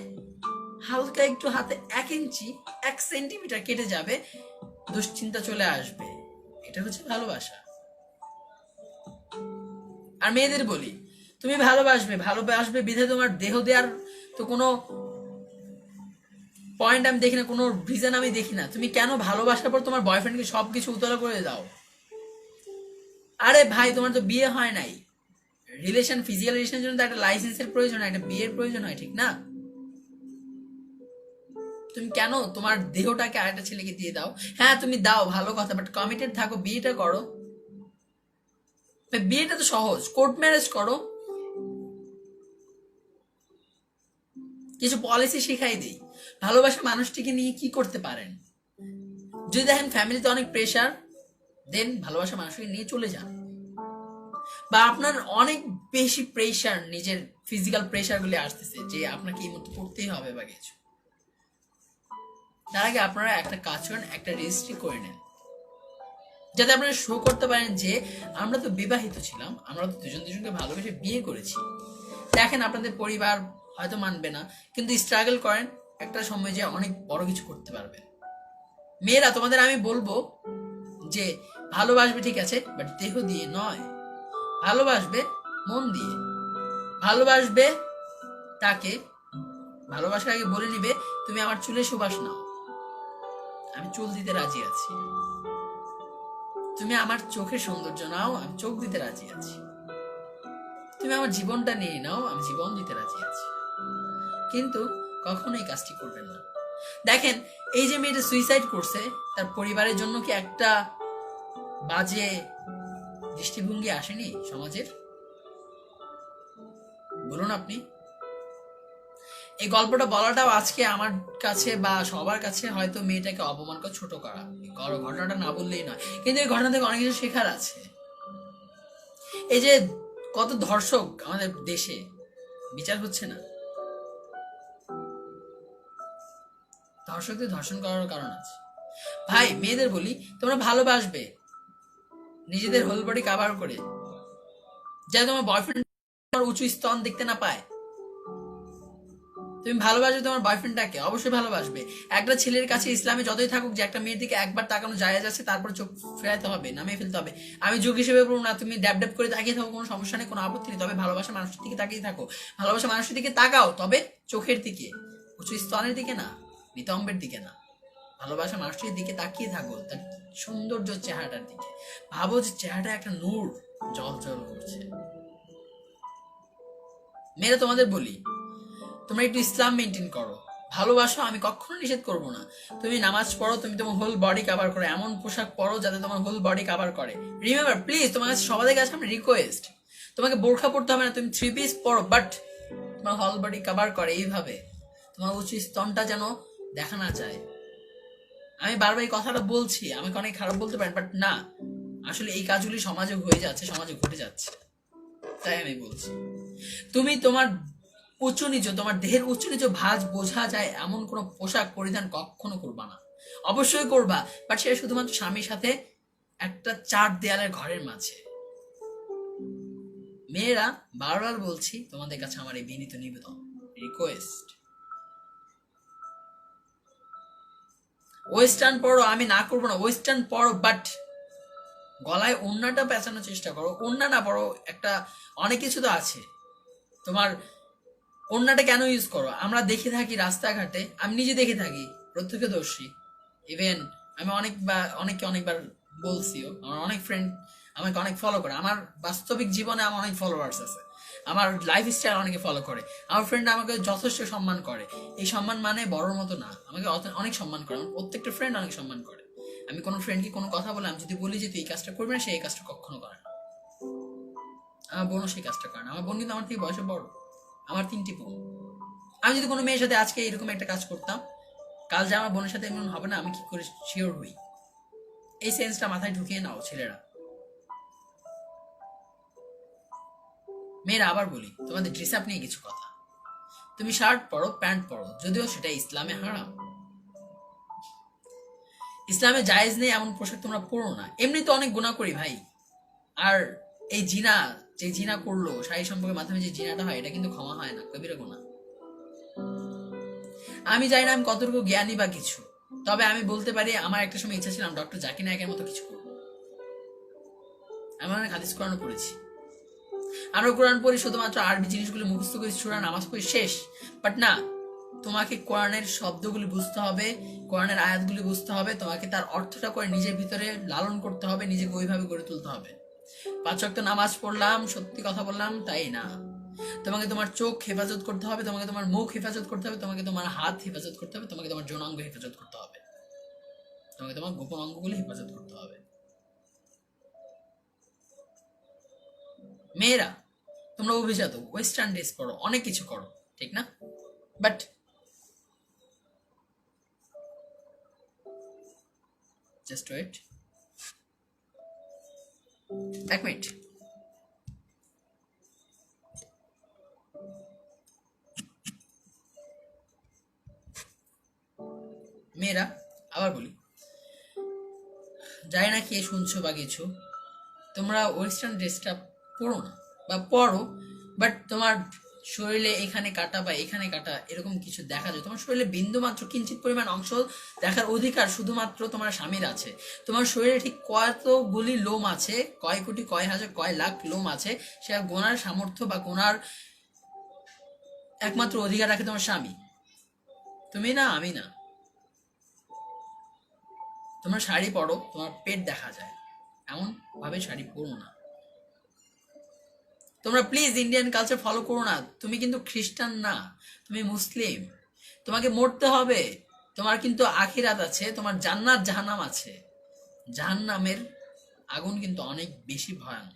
হালকা একটু হাতে 1 ইঞ্চি 1 সেন্টিমিটার কেটে যাবে, দুশ্চিন্তা চলে আসবে, এটা হচ্ছে ভালোবাসা। আর মেয়েদের বলি, তুমি ভালোবাসবে বিধে তোমার দেহ দেওয়ার তো কোনো পয়েন্ট আমি দেখি না, কোনো রিজন আমি দেখি না। তুমি কেন ভালোবাসার পর তোমার বয়ফ্রেন্ডকে সবকিছু উতলা করে দাও? আরে ভাই, তোমার তো বিয়ে হয় নাই। রিলেশন, ফিজিক্যাল রিলেশনের জন্য তো একটা লাইসেন্সের প্রয়োজন, একটা বিয়ের প্রয়োজন হয়, ঠিক না? তুমি কেন তোমার দেহটাকে আরেকটা ছেলেকে দিয়ে দাও? হ্যাঁ তুমি দাও, ভালো কথা, বাট কমিটেড থাকো, বিয়েটা করো। বিয়েটা তো সহজ, কোর্ট ম্যারেজ করো। কিছু পলিসি শিখাই দিই, ভালোবাসা মানুষটিকে নিয়ে কি করতে পারেন। যদি দেখেন ফ্যামিলিতে অনেক প্রেশার, দেন ভালোবাসা মানুষকে নিয়ে চলে যান। বা আপনার অনেক বেশি প্রেশার, নিজের ফিজিক্যাল প্রেশার গুলি আসতেছে যে আপনাকে এই মতো করতেই হবে বা কিছু, তার আগে আপনারা একটা কাজ করেন, একটা রেজিস্ট্রি করে নেন, যাতে আপনারা শো করতে পারেন যে আমরা তো বিবাহিত ছিলাম, আমরা তো দুজন দুজনকে ভালোবেসে বিয়ে করেছি। দেখেন আপনাদের পরিবার হয়তো মানবে না, কিন্তু স্ট্রাগল করেন, একটা সময় যে অনেক বড় কিছু করতে পারবেন। মেয়েরা তোমাদের আমি বলবো যে ভালোবাসবে ঠিক আছে, বাট দেহ দিয়ে নয়। ভালোবাসবে মন দিয়ে, ভালোবাসবে তাকে, ভালোবাসার আগে বলে নিবে তুমি আমার চুলে সুবাস নাও, আমি চুল দিতে রাজি আছি। তুমি আমার চোখের সৌন্দর্য নাও, আমি চোখ দিতে রাজি আছি। তুমি আমার জীবনটা নিয়ে নাও, আমি জীবন দিতে রাজি আছি। কিন্তু কখনোই কাজটি করবেন না। দেখেন, এই যে মেয়েটা সুইসাইড করছে, তার পরিবারের জন্য কি একটা বাজে দৃষ্টিভঙ্গি আসেনি সমাজের? বলুন আপনি। এই গল্পটা বলাটাও আজকে আমার কাছে বা সবার কাছে হয়তো মেয়েটাকে অপমান করে ছোট করা, ঘটনাটা না বললেই নয়, কিন্তু এই ঘটনা থেকে অনেক কিছু শেখার আছে। এই যে কত ধর্ষক আমাদের দেশে, বিচার হচ্ছে না। ধর্ষকদের ধর্ষণ করার কারণ আছে। ভাই মেয়েদের বলি, তোমরা ভালোবাসবে নিজেদের হোল বডি কাভার করে, যাতে তোমার বয়ফ্রেন্ড উঁচু স্তন দেখতে না পায়। তুমি ভালোবাসবে তোমার বয়ফ্রেন্ডটাকে, অবশ্যই ভালোবাসবে। একটা ছেলের কাছে ইসলামে যতই থাকুক যে একটা মেয়ের দিকে একবার তাকানো যায় যাচ্ছে, তারপর চোখ ফেরাতে হবে, নামিয়ে ফেলতে হবে। আমি যুগ হিসেবে বলবো না তুমি ড্যাব ড্যাব করে তাকিয়ে থাকো, কোনো সমস্যা নেই, কোনো আপত্তি নেই, তবে ভালোবাসা মানুষের দিকে তাকিয়ে থাকো। ভালোবাসা মানুষের দিকে তাকাও, তবে চোখের দিকে, উঁচু স্তনের দিকে না, নিতম্বের দিকে না। ভালোবাসা মানুষটির দিকে তাকিয়ে থাকো, তার সৌন্দর্য চেহারাটার দিকে ভাবো যে চেহারাটা একটা নূর, জল জল করছে। মেয়েরা তোমাদের বলি, তোমরা একটু ইসলাম মেনটেন করো, ভালোবাসো, আমি কখনো নিষেধ করবো না। তুমি নামাজ পড়ো, তুমি তোমার হোল বডি কভার করো, এমন পোশাক পরো যাতে তোমার হোল বডি কভার করে। রিমেম্বার প্লিজ, তোমার কাছে সবাদের কাছে আমি রিকোয়েস্ট, তোমাকে বোরখা পড়তে হবে না, তুমি 3 পিস পরো, বাট তোমার হোল বডি কভার করে এইভাবে, তোমার উচিত স্তনটা যেন দেখা না যায়। আমি বারবার এই কথাটা বলছি, আমাকে অনেক খারাপ বলতে পারেন, বাট না, আসলে এই কাজগুলি সমাজে হয়ে যাচ্ছে, সমাজে ঘটে যাচ্ছে, তাই আমি বলছি। তুমি তোমার উঁচু নিচু, তোমার দেহের উঁচু নিচু ভাঁজ বোঝা যায় এমন কোনো পোশাক পরিধান কখনো করবা না। অবশ্যই করবা, বাট সেটা শুধুমাত্র স্বামীর সাথে একটা চার দেয়ালের ঘরের মাঝে। মেয়েরা, বারবার বলছি তোমাদের কাছে আমার এই বিনীত নিবেদন, রিকোয়েস্ট, ওয়েস্টার্ন পড়ো, আমি না করবো না, ওয়েস্টার্ন পড়ো, বাট গলায় ওড়নাটা পেঁচানোর চেষ্টা করো। ওড়না না পড়ো, একটা অনেক কিছু তো আছে তোমার। ওড়নাটা কেন ইউজ করো? আমরা দেখে থাকি রাস্তাঘাটে, আমি নিজে দেখে থাকি, প্রত্যক্ষদর্শী। ইভেন আমি অনেককে অনেকবার বলছিও, আমার অনেক ফ্রেন্ড আমাকে অনেক ফলো করে, আমার বাস্তবিক জীবনে আমার অনেক ফলোয়ার্স আছে, আমার লাইফ স্টাইল অনেকে ফলো করে, আমার ফ্রেন্ড আমাকে যথেষ্ট সম্মান করে। এই সম্মান মানে বড়র মতো না, আমাকে অনেক সম্মান করে, আমার প্রত্যেকটা ফ্রেন্ড অনেক সম্মান করে। আমি কোনো ফ্রেন্ডকে কোনো কথা বলে আমি যদি বলি যে তুই এই কাজটা করবি না, সে এই কাজটা কখনো করে না। আমার বোনও সেই কাজটা করে না, আমার বোন কিন্তু আমার থেকে বয়সে বড়, আমার 3টি বোন। আমি যদি কোনো মেয়ের সাথে আজকে এরকম একটা কাজ করতাম, কাল যে আমার বোনের সাথে এমন হবে না, আমি কি করে শিওর হই? এই সেন্সটা মাথায় ঢুকিয়ে নাও ছেলেরা। মেয়েরা, আবার বলি তোমাদের ড্রেস আপ নিয়ে কিছু কথা। তুমি শার্ট পরো, প্যান্ট পরো, যদিও সেটা ইসলামে হারাম। ইসলামে জায়েজ নেই এমন পোশাক তোমরা পরো না। এমনি তো অনেক গুনাহ করি ভাই। আর এই জিনা, যে জিনা করলো, শারীর সম্পর্কের মাধ্যমে যে জিনাটা হয়, এটা কিন্তু ক্ষমা হয় না, কবিরা গুনাহ। আমি জানি না আমি কতটুকু জ্ঞানী বা কিছু, তবে আমি বলতে পারি আমার একটা সময় ইচ্ছা ছিল ডক্টর জাকির নায়কের মতো কিছু করবো। আমি অনেক হাদিস কোরআন পড়েছি, আমরা কোরআন পড়ি শুধুমাত্র আরবি জিনিসগুলো মুখস্থ করি, সূরা নামাজ পড়ি, শেষ। বাট না, তোমাকে কোরআনের শব্দগুলি বুঝতে হবে, কোরআনের আয়াতগুলি বুঝতে হবে, তোমাকে তার অর্থটা করে নিজের ভিতরে লালন করতে হবে, নিজেকে ওইভাবে গড়ে তুলতে হবে। 5 ওয়াক্ত নামাজ পড়লাম, সত্যি কথা বললাম তাই না, তোমাকে তোমার চোখ হেফাজত করতে হবে, তোমাকে তোমার মুখ হেফাজত করতে হবে, তোমাকে তোমার হাত হেফাজত করতে হবে, তোমাকে তোমার যৌনাঙ্গ হেফাজত করতে হবে, তোমাকে তোমার গোপন অঙ্গগুলি হেফাজত করতে হবে। মেয়েরা, তোমরা অভিজাত, ওয়েস্টার্ন ড্রেস করো, অনেক কিছু করো, ঠিক না? But just wait, 1 minute. মেয়েরা, আবার বলি, জানি না কে শুনছো বা কিছু, তোমরা ওয়েস্টার্ন ড্রেসটা পরো না, বা পরো, বাট তোমার শরীরে এখানে কাটা বা এখানে কাটা এরকম কিছু দেখা যায়, তোমার শরীরে বিন্দু মাত্র কিঞ্চিত পরিমাণ অংশ দেখার অধিকার শুধুমাত্র তোমার স্বামীর আছে। তোমার শরীরে ঠিক কতগুলি লোম আছে, কয় কোটি, কয় হাজার, কয় লাখ লোম আছে, সেটা গোনার সামর্থ্য বা গোনার একমাত্র অধিকার রাখে তোমার স্বামী, তুমি না, আমি না। তোমরা শাড়ি পরো, তোমার পেট দেখা যায়, এমন ভাবে শাড়ি পরো না। তোমরা প্লিজ ইন্ডিয়ান কালচার ফলো করো না। তুমি কিন্তু খ্রিস্টান না, তুমি মুসলিম, তোমাকে মরতে হবে, তোমার কিন্তু আখিরাত আছে, তোমার জান্নাত জাহান্নাম আছে। জাহান্নামের আগুন কিন্তু অনেক বেশি ভয়ানক।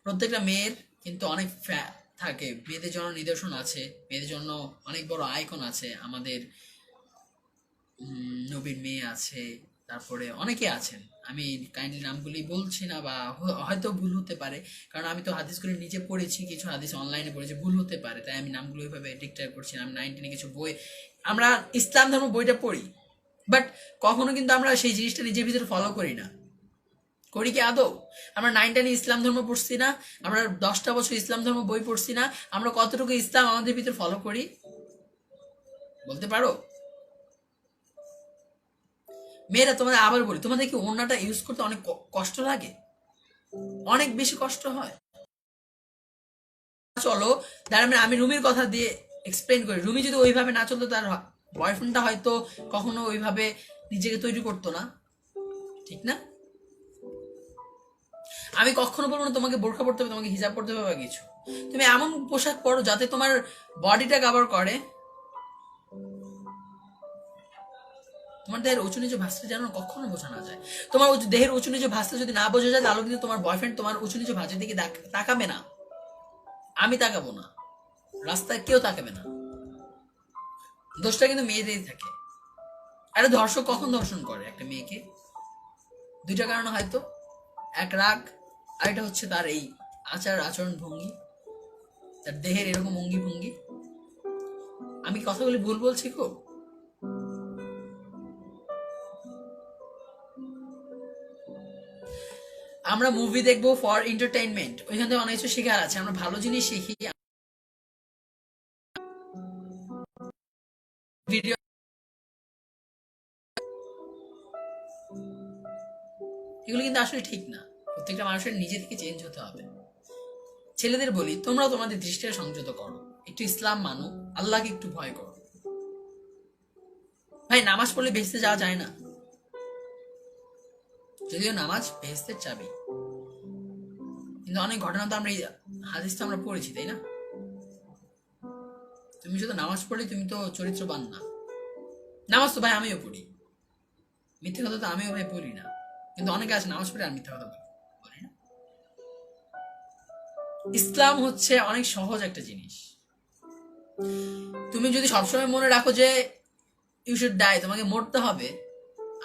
প্রত্যেকটা মেয়ের কিন্তু অনেক থাকে, মেয়েদের জন্য নিদর্শন আছে, মেয়েদের জন্য অনেক বড় আইকন আছে, আমাদের নবীর মেয়ে আছে, তারপরে অনেকে আছেন, আমি কাইন্ডলি নামগুলি বলছি না, বা হয়তো ভুল হতে পারে, কারণ আমি তো হাদিসগুলি নিজে পড়েছি, কিছু হাদিস অনলাইনে পড়েছি, ভুল হতে পারে, তাই আমি নামগুলো ওইভাবে ডিক্লেয়ার করছি না। আমি 19 কিছু বই, আমরা ইসলাম ধর্ম বইটা পড়ি, বাট কখনো কিন্তু আমরা সেই জিনিসটা নিজের ভিতরে ফলো করি না। করি কি আদৌ? আমরা 9 ইসলাম ধর্ম পড়ছি না, আমরা 10টা বছর ইসলাম ধর্ম বই পড়ছি না, আমরা কতটুকু ইসলাম আমাদের ভিতরে ফলো করি বলতে পারো? মেয়েরা, তোমাদের আবার বলি, তোমাদের কি ওড়নাটা ইউজ করতে অনেক কষ্ট লাগে? অনেক বেশি কষ্ট হয়? চলো, তার মানে আমি রুমির কথা দিয়ে এক্সপ্লেন করি। রুমি যদি ওইভাবে না চলতো, তার বয়ফ্রেন্ডটা হয়তো কখনো ওইভাবে নিজেকে তৈরি করতো না, ঠিক না? আমি কখনো বলবো না তোমাকে বোরখা পড়তে হবে, তোমাকে হিজাব পড়তে হবে বা কিছু। তুমি এমন পোশাক পরো যাতে তোমার বডিটা কভার করে, তোমার দেহের উঁচু নিচু ভাঁজটা যেন কখনো বোঝা না যায়। তোমার দেহের উঁচু নিচু ভাঁজটা যদি না বোঝা যায়, তাহলে কিন্তু তোমার বয়ফ্রেন্ড তোমার উঁচু নিচু ভাঁজের দিকে তাকাবে না, আমি তাকাবো না। রাস্তায় কেউ তাকাবে না, দোষটা কিন্তু মেয়েদেরই থাকে। আরে ধর্ষক কখন ধর্ষণ করে একটা মেয়েকে? দুইটা কারণ হয়তো, এক রাগ, আর এটা হচ্ছে তার এই আচার আচরণ ভঙ্গি, তার দেহের এরকম অঙ্গি ভঙ্গি। আমি কথাগুলি ভুল বলছি খুব? আমরা মুভি দেখবো ফর এন্টারটেইনমেন্ট, ওইখান থেকে অনেক কিছু শেখার আছে, আমরা ভালো জিনিস শিখি। ভিডিও এগুলো কিন্তু আসলে ঠিক না। প্রত্যেকটা মানুষের নিজে থেকে চেঞ্জ হতে হবে। ছেলেদের বলি, তোমরা তোমাদের দৃষ্টিটা সংযত করো, একটু ইসলাম মানো, আল্লাহকে একটু ভয় করো। ভাই নামাজ পড়লে বেহেস্তে যাওয়া যায় না, যদিও নামাজ বেহেস্তের চাবি, কিন্তু অনেক ঘটনা তো আমরা হাদিস তো আমরা পড়েছি, তাই না? তুমি শুধু নামাজ পড়লে তুমি তো চরিত্রবান না। নামাজ তো ভাই আমিও পড়ি, মিথ্যে কথা তো আমিও ভাই বলি না, কিন্তু অনেকে আছে নামাজ পড়ে আর মিথ্যে কথা বলি না। ইসলাম হচ্ছে অনেক সহজ একটা জিনিস। তুমি যদি সবসময় মনে রাখো যে ইউ শুড ডাই, তোমাকে মরতে হবে,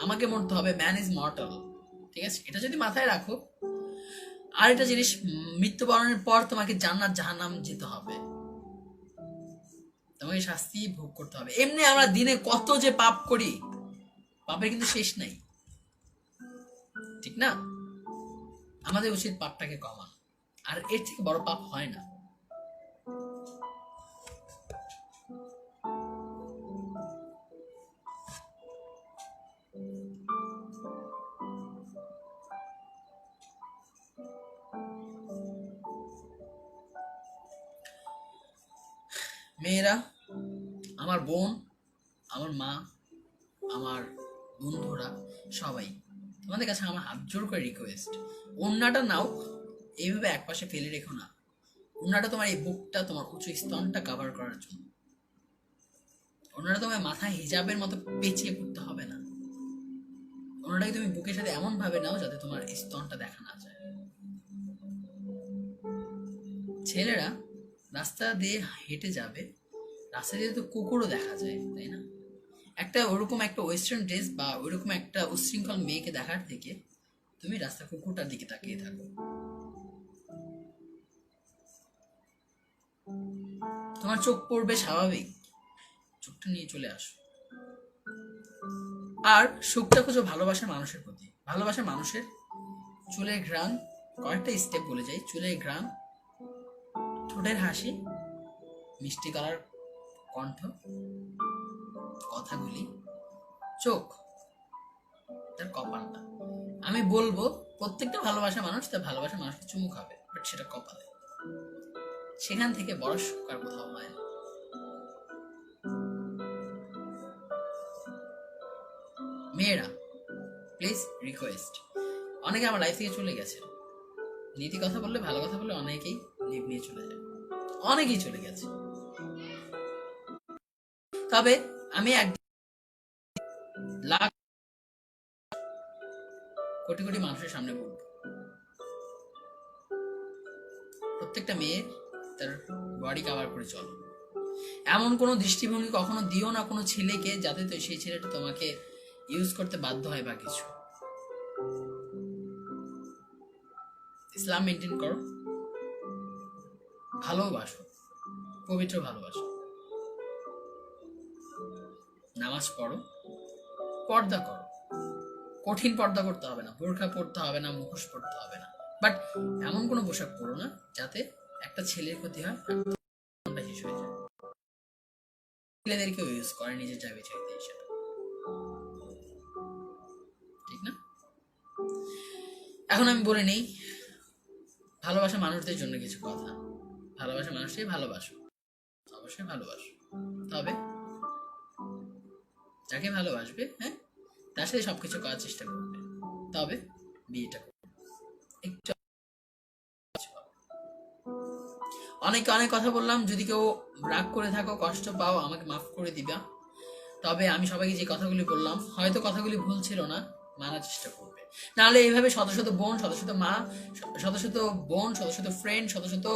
আমাকে মরতে হবে, ম্যান ইজ মর্টাল, ঠিক আছে, এটা যদি মাথায় রাখো। আর একটা জিনিস, মৃত্যুবরণের পর তোমাকে জান্নাত জাহান্নাম যেতে হবে, তোমাকে শাস্তি ভোগ করতে হবে। এমনি আমরা দিনে কত যে পাপ করি, পাপের কিন্তু শেষ নাই, ঠিক না? আমাদের উচিত পাপটাকে কমানো, আর এর থেকে বড় পাপ হয় না। মেয়েরা, আমার বোন, আমার মা, আমার বন্ধুরা, সবাই, তোমাদের কাছে আমার হাত জোর করে রিকোয়েস্ট, ওড়নাটা নাও, এইভাবে একপাশে ফেলে রেখো না। ওড়নাটা তোমার এই বুকটা, তোমার উঁচু স্তনটা কভার করার জন্য। ওড়নাটা তোমার মাথায় হিজাবের মতো পেঁচিয়ে পড়তে হবে না। ওড়নাটাকে তুমি বুকের সাথে এমন ভাবে নাও যাতে তোমার স্তনটা দেখা না যায়। ছেলেরা রাস্তা দিয়ে হেঁটে যাবে, রাস্তা দিয়ে তো কুকুরও দেখা যায়, তাই না? একটা ওরকম একটা ওয়েস্টার্ন ড্রেস বা ওরকম একটা উচ্ছৃঙ্খল মেয়েকে দেখার থেকে তুমি রাস্তা কুকুরটার দিকে তাকিয়ে থাকো। তোমার চোখ পড়বে স্বাভাবিক, চোখটা নিয়ে চলে আসো। আর সুখটা খুঁজো ভালোবাসার মানুষের প্রতি। ভালোবাসার মানুষের চুলের ঘ্রাণ, কয়েকটা স্টেপ বলে যাই, চুলের ঘ্রাণ, ঠোঁটের হাসি, মিষ্টি গলার কণ্ঠ, কথাগুলি, চোখ, তার কপালটা। আমি বলবো প্রত্যেকটা ভালোবাসা মানুষ তার ভালোবাসা মানুষকে চুমু খাবে, বাট সেটা কপালে। সেখান থেকে বড় সুখ আর কোথাও হয় না। মেয়েরা প্লিজ রিকোয়েস্ট, অনেকে আমার লাইফ থেকে চলে গেছে, নীতি কথা বললে, ভালো কথা বললে অনেকেই লিভ নিয়ে চলে যায়, অনেকেই চলে গেছে। তবে আমি এক লাখ কোটি কোটি মানুষের সামনে বলবো, প্রত্যেকটা মেয়ে তার বডি কভার করে চলো। এমন কোনো দৃষ্টিভঙ্গি কখনো দিও না কোনো ছেলেকে যাতে তো সেই ছেলেটা তোমাকে ইউজ করতে বাধ্য হয় বা কিছু। ইসলাম মেনটেন করো, ভালোবাসো, পবিত্র ভালোবাসো, নামাজ পড়ো, পর্দা করো। কঠিন পর্দা করতে হবে না, বোরখা পড়তে হবে না, মুখোশ পড়তে হবে না, বাট এমন কোনো পোশাক পরো না যাতে একটা ছেলের ক্ষতি হয়, শেষ হয়ে যায়। ছেলেদেরকেও ইউজ করে নিজের চাবি চাইতে হিসেবে, ঠিক না? এখন আমি বলে নেই ভালোবাসা মানুষদের জন্য কিছু কথা। ভালোবাসা মানুষটাই ভালোবাসো, অবশ্যই ভালোবাসো, তবে যাকে ভালোবাসবে, হ্যাঁ, তার সাথে সবকিছু করার চেষ্টা করবে, তবে বিয়েটা করবে। একটু অনেকে অনেক কথা বললাম, যদি কেউ রাগ করে থাকো, কষ্ট পাও, আমাকে মাফ করে দিবা। তবে আমি সবাইকে যে কথাগুলি বললাম, হয়তো কথাগুলি ভুল ছিল না, মানার চেষ্টা করবে। নাহলে এইভাবে শত শত বোন, শত শত মা, শত শত বোন, শত শত ফ্রেন্ড, শত শত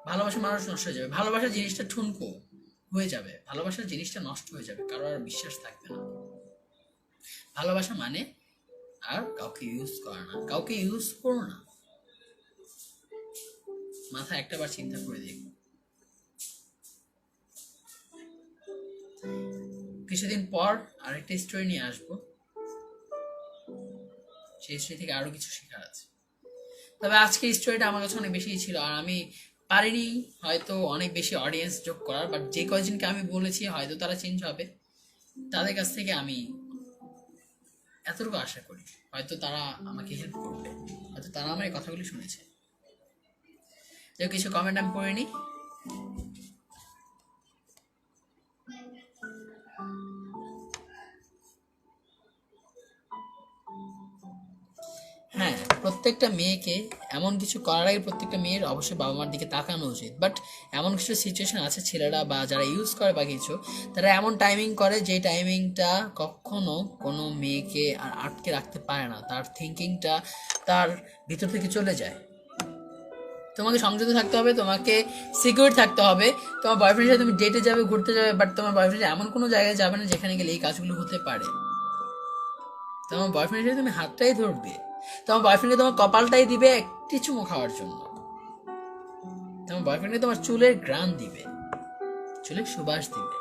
ভালোবাসা মানুষ নষ্ট হয়ে যাবে, ভালোবাসার জিনিসটা ঠুনকো হয়ে যাবে, ভালোবাসার জিনিসটা নষ্ট হয়ে যাবে, কারো আর বিশ্বাস থাকবে না। ভালোবাসা মানে আর কাউকে ইউজ করা না, কাউকে ইউজ করো না। মাথা একটা বার চিন্তা করে দেখো। কিছুদিন পর আরেকটা স্টোরি নিয়ে আসবো, সেই স্টোরি থেকে আরো কিছু শেখার আছে। তবে আজকে স্টোরিটা আমার কাছে অনেক বেশি ছিল, আর আমি পারিনি হয়তো অনেক বেশি অডিয়েন্স যোগ করার, বাট যে কয়জনকে আমি বলেছি হয়তো তারা চেঞ্জ হবে, তাদের কাছ থেকে আমি এতটুকু আশা করি হয়তো তারা আমাকে হেল্প করবে, হয়তো তারা আমার এই কথাগুলি শুনেছে। যে কিছু কমেন্ট আমি পড়ে নিই। হ্যাঁ, প্রত্যেকটা মেয়েকে এমন কিছু করার আগে প্রত্যেকটা মেয়ের অবশ্যই বাবা মার দিকে তাকানো উচিত। বাট এমন কিছু সিচুয়েশন আছে, ছেলেরা বা যারা ইউজ করে বা কিছু, তারা এমন টাইমিং করে যে টাইমিংটা কখনো কোনো মেয়েকে আর আটকে রাখতে পারে না, তার থিঙ্কিংটা তার ভিতর থেকে চলে যায়। তোমাকে সংযত থাকতে হবে, তোমাকে সিকিউর থাকতে হবে। তোমার বয়ফ্রেন্ডের সাথে তুমি ডেটে যাবে, ঘুরতে যাবে, বাট তোমার বয়ফ্রেন্ড এমন কোনো জায়গায় যাবে না যেখানে গেলে এই কাজগুলো হতে পারে। তোমার বয়ফ্রেন্ডের সাথে তুমি হাতটাই ধরবে, তোমার বয়ফ্রেন্ডকে তোমার কপালটাই দিবে একটি চুমু খাওয়ার জন্য, তোমার বয়ফ্রেন্ডকে তোমার চুলের গ্রান দিবে, চুলের সুবাস দিবে,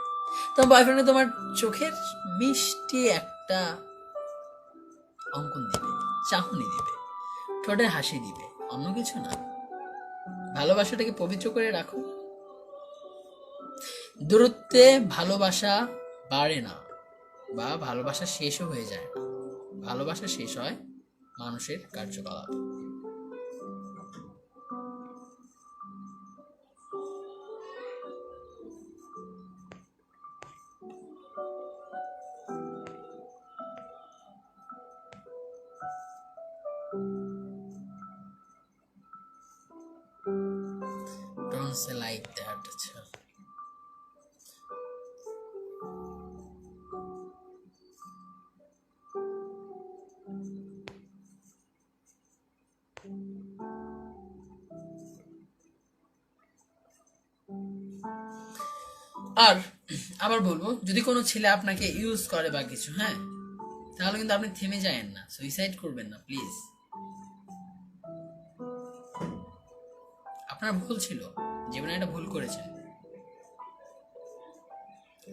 তোমার বয়ফ্রেন্ডকে তোমার চোখের মিষ্টি একটা অঙ্কন দিবে, চাহনি দিবে, ঠোঁটের হাসি দিবে, অন্য কিছু না। ভালোবাসাটাকে পবিত্র করে রাখো। দূরত্বে ভালোবাসা বাড়ে না, বা ভালোবাসা শেষও হয়ে যায় না, ভালোবাসা শেষ হয় মানুষের কার্যকলাপ। Don't say like that. আচ্ছা, আর আবার বলবো, যদি কোনো ছেলে আপনাকে ইউজ করে বা কিছু, হ্যাঁ, তাহলে কিন্তু আপনি থেমে যায়েন না, সুইসাইড করবেন না প্লিজ। আপনার ভুল ছিল, জীবনে একটা ভুল করেছেন,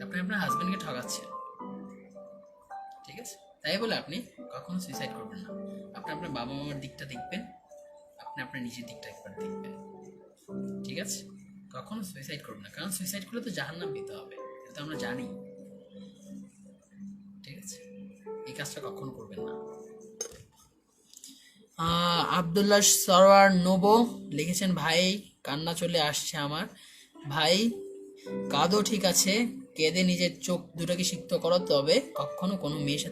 আপনি আপনার হাজবেন্ডকে ঠকাচ্ছেন, ঠিক আছে? তাই বলে আপনি কখনো সুইসাইড করবেন না। আপনি আপনার বাবা মামার দিকটা দেখবেন, আপনি আপনার নিজের দিকটা একবার দেখবেন, ঠিক আছে? কখনো সুইসাইড করবেন না, কারণ সুইসাইড করলে তো জাহান্নাম দিতে হবে, এটা তো আমরা জানি, ঠিক আছে? এই কাজটা কখনো করবেন না। আবদুল্লাহ সরওয়ার নোবো লিখেছেন, ভাই কান্না চলে আসছে আমার। ভাই কাঁদো, ঠিক আছে, কেঁদে নিজের চোখ দুটোকে সিক্ত করো, তবে কখনো কোনো মেয়ের সাথে